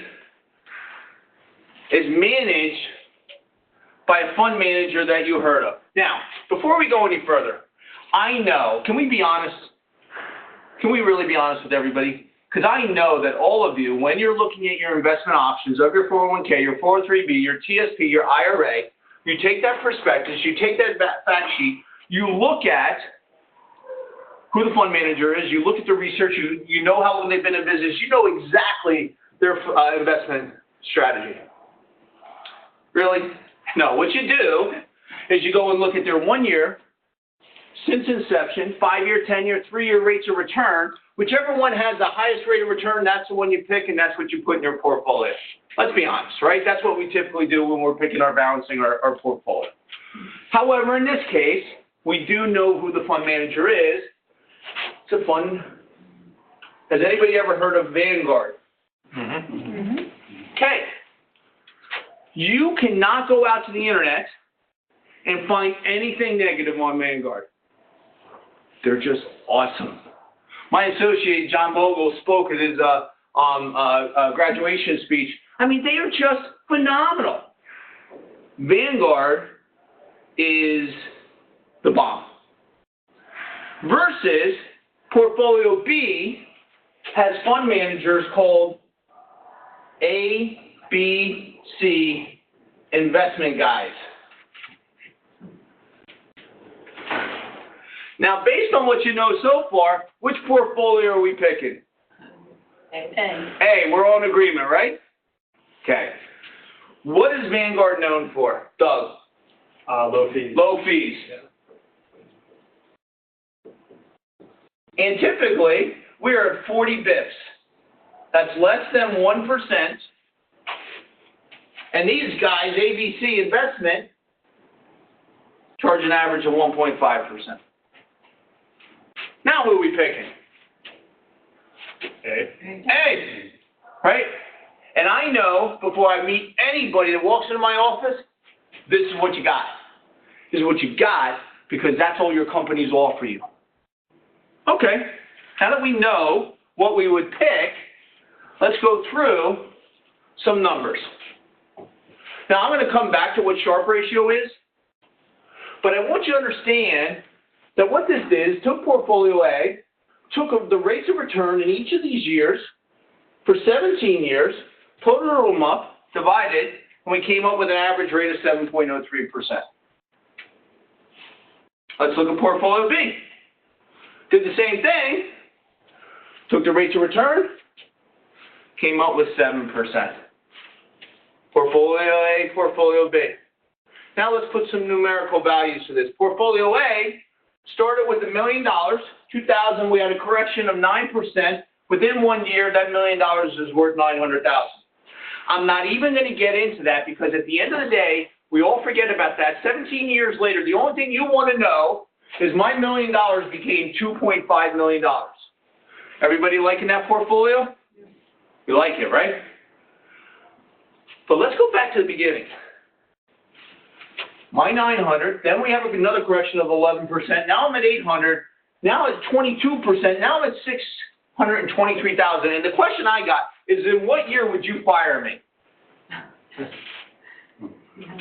is managed by a fund manager that you heard of. Now, before we go any further, I know, can we be honest? Can we really be honest with everybody? Because I know that all of you, when you're looking at your investment options of your 401k, your 403b, your TSP, your IRA, you take that prospectus, you take that fact sheet, you look at who the fund manager is, you look at the research, you know how long they've been in business, you know exactly their investment strategy. Really? No, what you do is you go and look at their 1 year, since inception, 5-year, 10-year, 3-year rates of return. Whichever one has the highest rate of return, that's the one you pick, and that's what you put in your portfolio. Let's be honest, right? That's what we typically do when we're picking our balancing our portfolio. However, in this case, we do know who the fund manager is. It's a fund. Has anybody ever heard of Vanguard? Okay. You cannot go out to the internet and find anything negative on Vanguard. They're just awesome. My associate, John Bogle, spoke at his graduation speech. I mean, they are just phenomenal. Vanguard is the bomb. Versus Portfolio B has fund managers called A, B, C investment guys. Now, based on what you know so far, which portfolio are we picking? A. A, we're all in agreement, right? Okay. What is Vanguard known for? Doug? Low fees. Low fees. Yeah. And typically, we're at 40 bips. That's less than 1%. And these guys, ABC Investment, charge an average of 1.5%. Now, who are we picking? A. A, right? And I know before I meet anybody that walks into my office, this is what you got. This is what you got because that's all your companies offer you. Okay, now that we know what we would pick, let's go through some numbers. Now, I'm going to come back to what Sharpe ratio is, but I want you to understand that what this is, took Portfolio A, took the rates of return in each of these years for 17 years, totaled them up, divided, and we came up with an average rate of 7.03%. Let's look at Portfolio B. Did the same thing, took the rates of return, came up with 7%. Portfolio A, Portfolio B. Now let's put some numerical values to this. Portfolio A started with $1 million. 2000, we had a correction of 9%. Within 1 year, that $1 million is worth $900,000. I'm not even going to get into that because at the end of the day, we all forget about that. 17 years later, the only thing you want to know is my $1 million became $2.5 million. Everybody liking that portfolio? You like it, right? But let's go back to the beginning. My 900, then we have another correction of 11%. Now I'm at 800. Now at 22%. Now I'm at 623,000. And the question I got is, in what year would you fire me?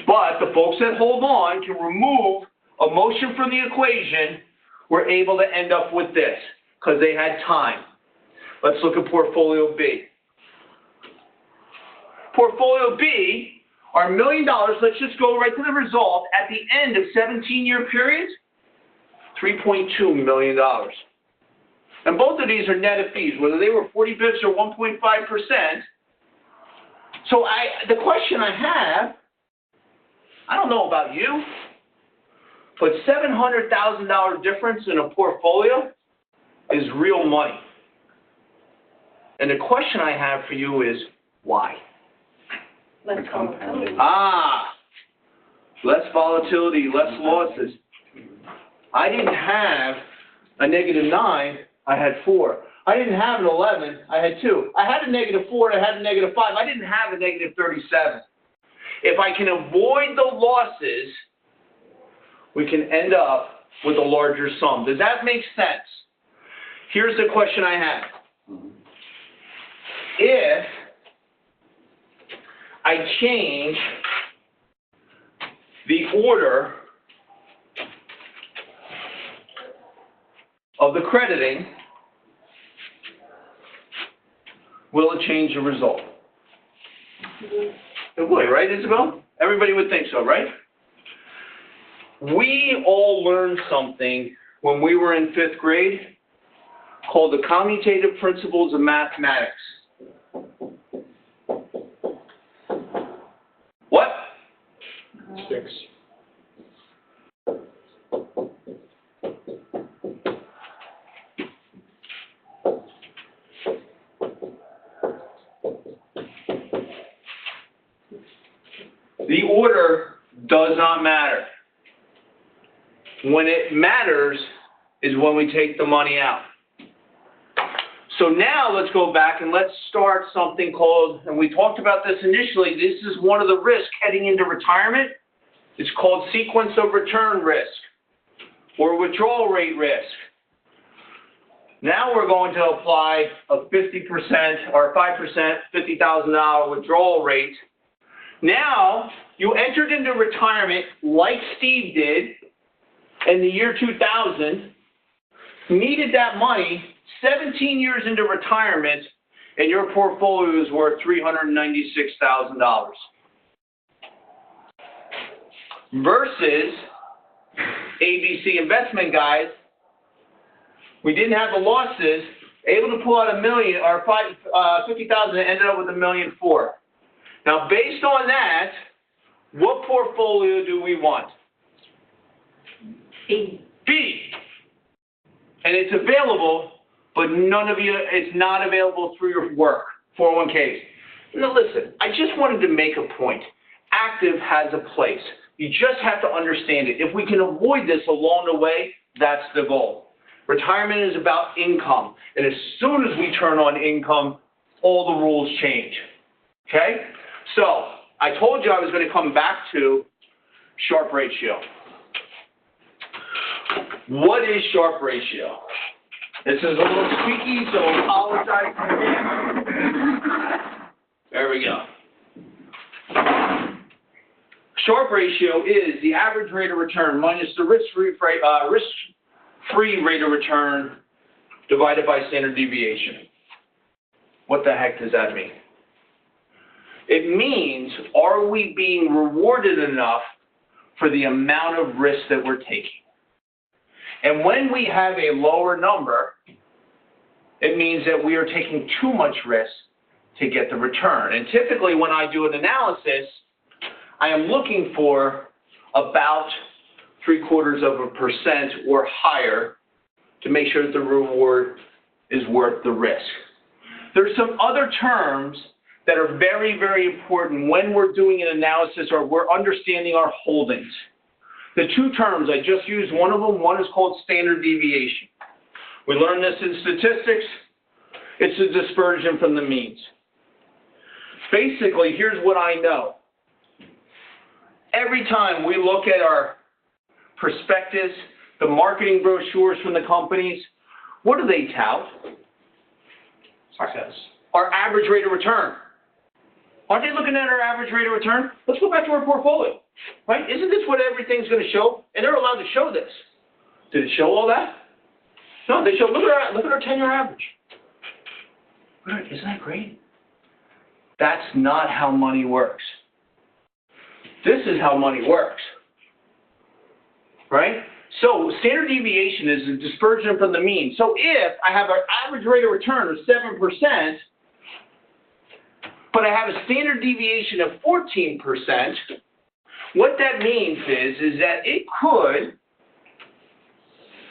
But the folks that hold on can remove emotion from the equation were able to end up with this because they had time. Let's look at portfolio B. Portfolio B are $1 million. Let's just go right to the result. At the end of 17-year periods, $3.2 million. And both of these are net of fees, whether they were 40 bips or 1.5%. So the question I have, I don't know about you, but $700,000 difference in a portfolio is real money. And the question I have for you is, why? Let's go. Less volatility, less losses. I didn't have a -9, I had 4. I didn't have an 11, I had 2. I had a -4, I had a -5. I didn't have a -37. If I can avoid the losses, we can end up with a larger sum. Does that make sense? Here's the question I have. If I change the order of the crediting, will it change the result? It would, right, Isabel? Everybody would think so, right? We all learned something when we were in 5th grade called the commutative principles of mathematics. What? 6. The order does not matter. When it matters is when we take the money out. So now let's go back and let's start something called, and we talked about this initially, this is one of the risks heading into retirement. It's called sequence of return risk or withdrawal rate risk. Now we're going to apply a 50% or 5% $50,000 withdrawal rate. Now you entered into retirement like Steve did in the year 2000, needed that money 17 years into retirement, and your portfolio is worth $396,000. Versus ABC investment guys, we didn't have the losses, able to pull out $1 million or $50,000 and ended up with $1.4 million. Now, based on that, what portfolio do we want? B. B. And it's available, but it's not available through your work, 401ks. Now listen, I just wanted to make a point. Active has a place. You just have to understand it. If we can avoid this along the way, that's the goal. Retirement is about income. And as soon as we turn on income, all the rules change. Okay? So, I told you I was going to come back to Sharpe ratio. What is Sharpe ratio? This is a little squeaky, so apologize for that. There we go. Sharpe ratio is the average rate of return minus the risk-free rate of return divided by standard deviation. What the heck does that mean? It means, are we being rewarded enough for the amount of risk that we're taking? And when we have a lower number, it means that we are taking too much risk to get the return. And typically when I do an analysis, I am looking for about 0.75% or higher to make sure that the reward is worth the risk. There's some other terms that are very, very important when we're doing an analysis or we're understanding our holdings. The two terms, I just used one of them. One is called standard deviation. We learned this in statistics. It's a dispersion from the means. Basically, here's what I know. Every time we look at our prospectus, the marketing brochures from the companies, what do they tout? Success. Our average rate of return. Aren't they looking at our average rate of return? Let's go back to our portfolio, right? Isn't this what everything's going to show? And they're allowed to show this. Did it show all that? No, they show, look at our 10-year average. Isn't that great? That's not how money works. This is how money works. Right? So standard deviation is a dispersion from the mean. So if I have an average rate of return of 7%, but I have a standard deviation of 14%, what that means is that it could,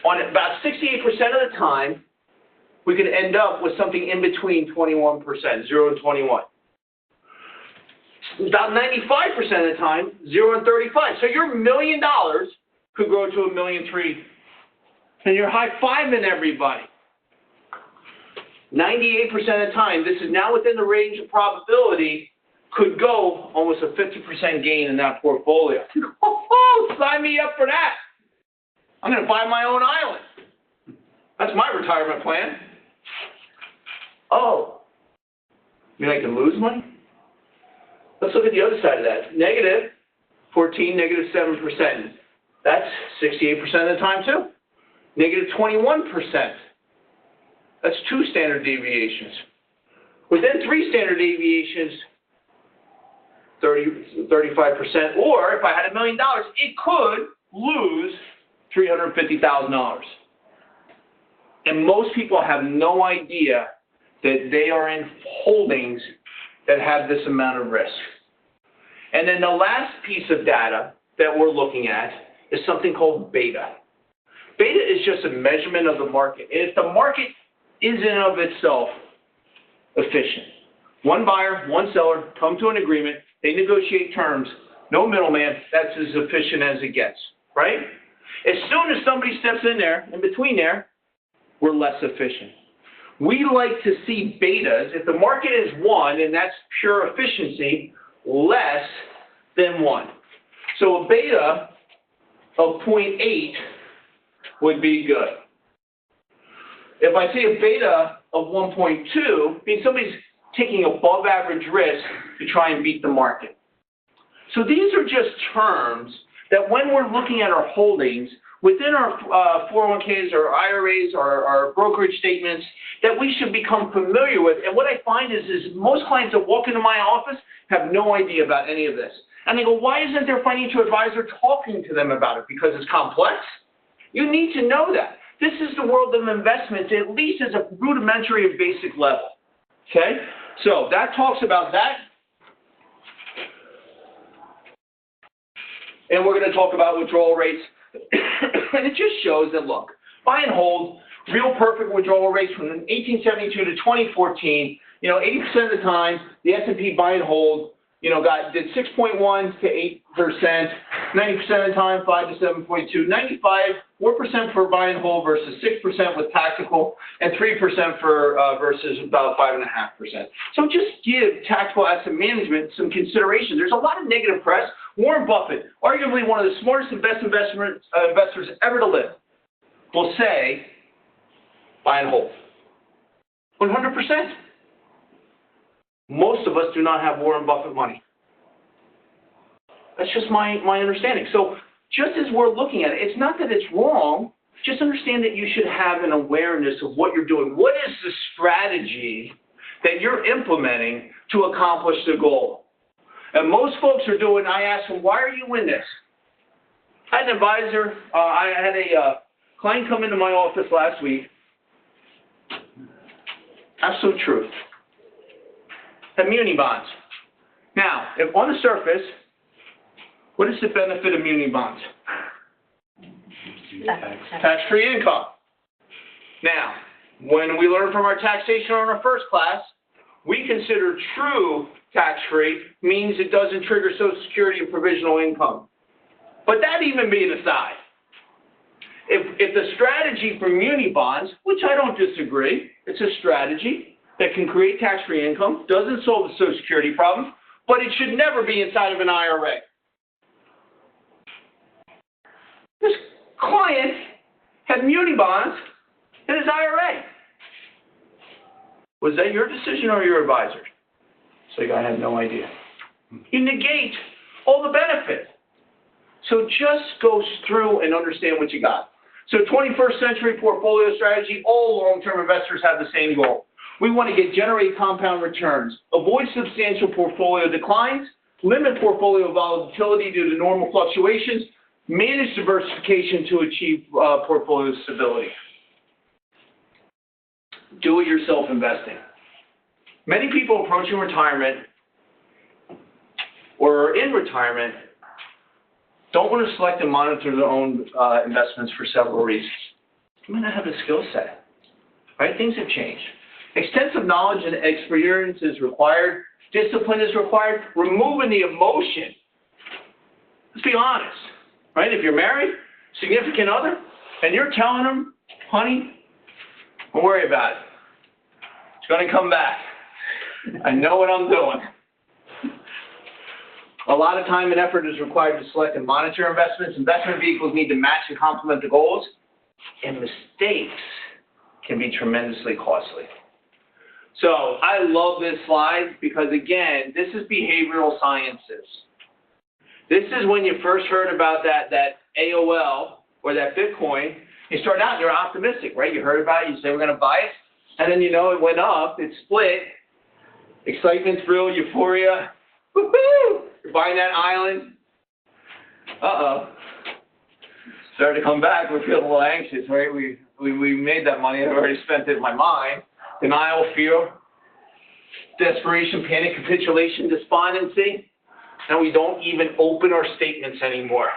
on about 68% of the time, we could end up with something in between 21%, 0 and 21. About 95% of the time, 0 and 35. So your $1 million could grow to $1.3 million. And you're high-fiving everybody. 98% of the time, this is now within the range of probability, could go almost a 50% gain in that portfolio. Oh, sign me up for that. I'm going to buy my own island. That's my retirement plan. Oh, you mean I can lose money? Let's look at the other side of that. Negative 14, negative 7%. That's 68% of the time too. Negative 21%. That's 2 standard deviations. Within 3 standard deviations, 35%. Or if I had $1 million, it could lose $350,000. And most people have no idea that they are in holdings that have this amount of risk. And then the last piece of data that we're looking at is something called beta. Beta is just a measurement of the market. And if the market is in and of itself efficient, one buyer, one seller come to an agreement, they negotiate terms, no middleman, that's as efficient as it gets, right? As soon as somebody steps in there, in between there, we're less efficient. We like to see betas, if the market is 1 and that's pure efficiency, less than 1. So a beta of 0.8 would be good. If I say a beta of 1.2, means somebody's taking above average risk to try and beat the market. So these are just terms that when we're looking at our holdings, within our 401ks or IRAs or our brokerage statements, that we should become familiar with. And what I find is most clients that walk into my office have no idea about any of this. And they go, why isn't their financial advisor talking to them about it? Because it's complex? You need to know that. This is the world of investments, at least as a rudimentary and basic level. Okay? So that talks about that. And we're going to talk about withdrawal rates. And it just shows that, look, buy and hold, real perfect withdrawal rates from 1872 to 2014, 80% of the time, the S&P buy and hold, did 6.1 to 8%, 90% of the time, 5 to 7.2, 95, 4% for buy and hold versus 6% with tactical, and 3% for versus about 5.5%. So just give tactical asset management some consideration. There's a lot of negative press. Warren Buffett, arguably one of the smartest investors ever to live, will say, buy and hold. 100%. Most of us do not have Warren Buffett money. That's just my understanding. So just as we're looking at it, it's not that it's wrong. Just understand that you should have an awareness of what you're doing. What is the strategy that you're implementing to accomplish the goal? And most folks are doing, I ask them, why are you in this? I had an advisor, I had a client come into my office last week. Absolute truth. Had muni bonds. Now, if on the surface, what is the benefit of muni bonds? Tax-free income. Now, when we learn from our taxation on our first class, we consider true tax-free means it doesn't trigger Social Security and provisional income. But that even being aside, if the strategy for muni bonds, which I don't disagree, it's a strategy that can create tax-free income, doesn't solve the Social Security problem, but it should never be inside of an IRA. This client had muni bonds in his IRA. Was that your decision or your advisor's? So I had no idea. You negate all the benefit. So just go through and understand what you got. So 21st century portfolio strategy, all long-term investors have the same goal. We want to generate compound returns, avoid substantial portfolio declines, limit portfolio volatility due to normal fluctuations, manage diversification to achieve portfolio stability. Do-it-yourself investing. Many people approaching retirement or are in retirement don't want to select and monitor their own investments for several reasons. You might not have the skill set, right? Things have changed. Extensive knowledge and experience is required. Discipline is required. Removing the emotion. Let's be honest, right? If you're married, significant other, and you're telling them, honey, don't worry about it. It's going to come back. I know what I'm doing. A lot of time and effort is required to select and monitor investments. Investment vehicles need to match and complement the goals, and mistakes can be tremendously costly. So I love this slide because, again, this is behavioral sciences. This is when you first heard about that AOL or that Bitcoin. You start out, you're optimistic, right? You heard about it, you say, we're going to buy it. And then you know it went up, it split. Excitement, thrill, euphoria. Woohoo! You're buying that island. Uh-oh. Starting to come back, we're feeling a little anxious, right? We made that money, I've already spent it in my mind. Denial, fear, desperation, panic, capitulation, despondency. And we don't even open our statements anymore.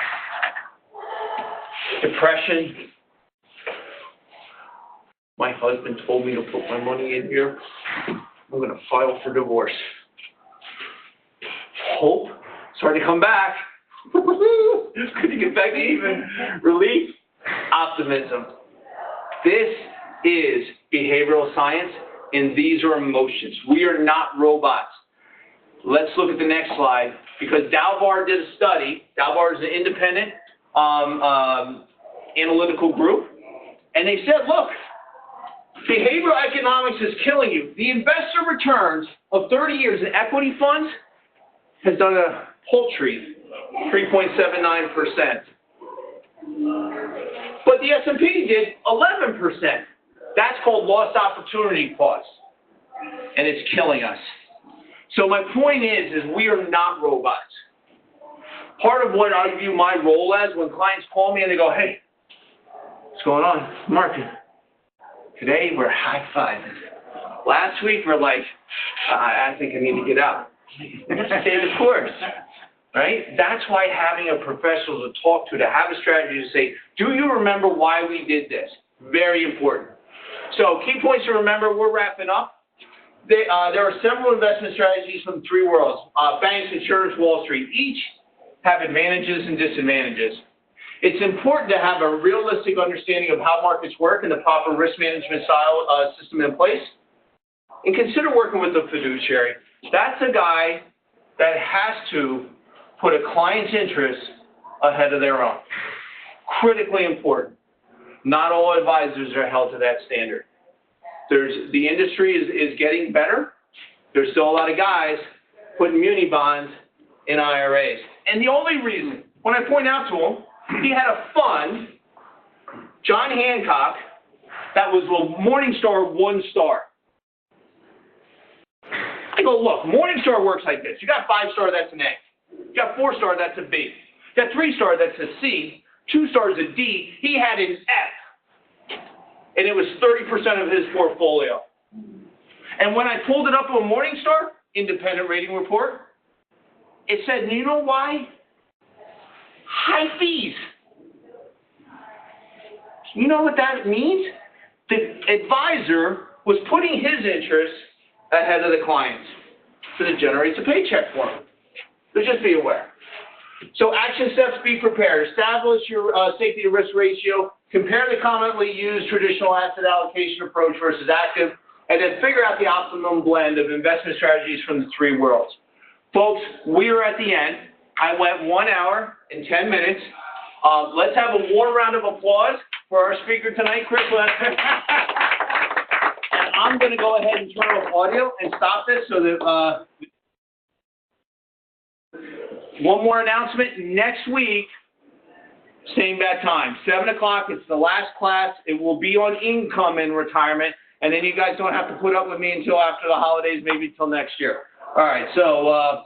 Depression. My husband told me to put my money in here. I'm going to file for divorce. Hope. Starting to come back. Could you get back to even? Relief. Optimism. This is behavioral science, and these are emotions. We are not robots. Let's look at the next slide, because Dalbar did a study. Dalbar is an independent analytical group, and they said, look, behavioral economics is killing you. The investor returns of 30 years in equity funds has done a paltry 3.79%. But the S&P did 11%. That's called lost opportunity cost, and it's killing us. So my point is we are not robots. Part of what I view my role as when clients call me and they go, hey, what's going on? Market. Today we're high-fiving. Last week we're like, I think I need to get out. Stay the course. Right? That's why having a professional to talk to have a strategy to say, do you remember why we did this? Very important. So key points to remember, we're wrapping up. There are several investment strategies from the three worlds. Banks, insurers, Wall Street. Each have advantages and disadvantages. It's important to have a realistic understanding of how markets work and the proper risk management style system in place. And consider working with a fiduciary. That's a guy that has to put a client's interests ahead of their own. Critically important. Not all advisors are held to that standard. The industry is getting better. There's still a lot of guys putting muni bonds in IRAs. And the only reason, when I point out to him, he had a fund, John Hancock, that was a Morningstar 1-star. I go, look, Morningstar works like this. You got 5-star, that's an A. You got 4-star, that's a B. You got 3-star, that's a C. 2-star is a D. He had an F. And it was 30% of his portfolio. And when I pulled it up on Morningstar, independent rating report, it said, you know why? High fees. You know what that means? The advisor was putting his interests ahead of the client's. So it generates a paycheck for him. So just be aware. So action steps, be prepared. Establish your safety to risk ratio. Compare the commonly used traditional asset allocation approach versus active. And then figure out the optimum blend of investment strategies from the three worlds. Folks, we are at the end. I went 1 hour and 10 minutes. Let's have a warm round of applause for our speaker tonight, Chris Lester. And I'm going to go ahead and turn off audio and stop this so that one more announcement. Next week, Same bad time, 7 o'clock, it's the last class, it will be on income in retirement, and then you guys don't have to put up with me until after the holidays, maybe till next year. All right, so,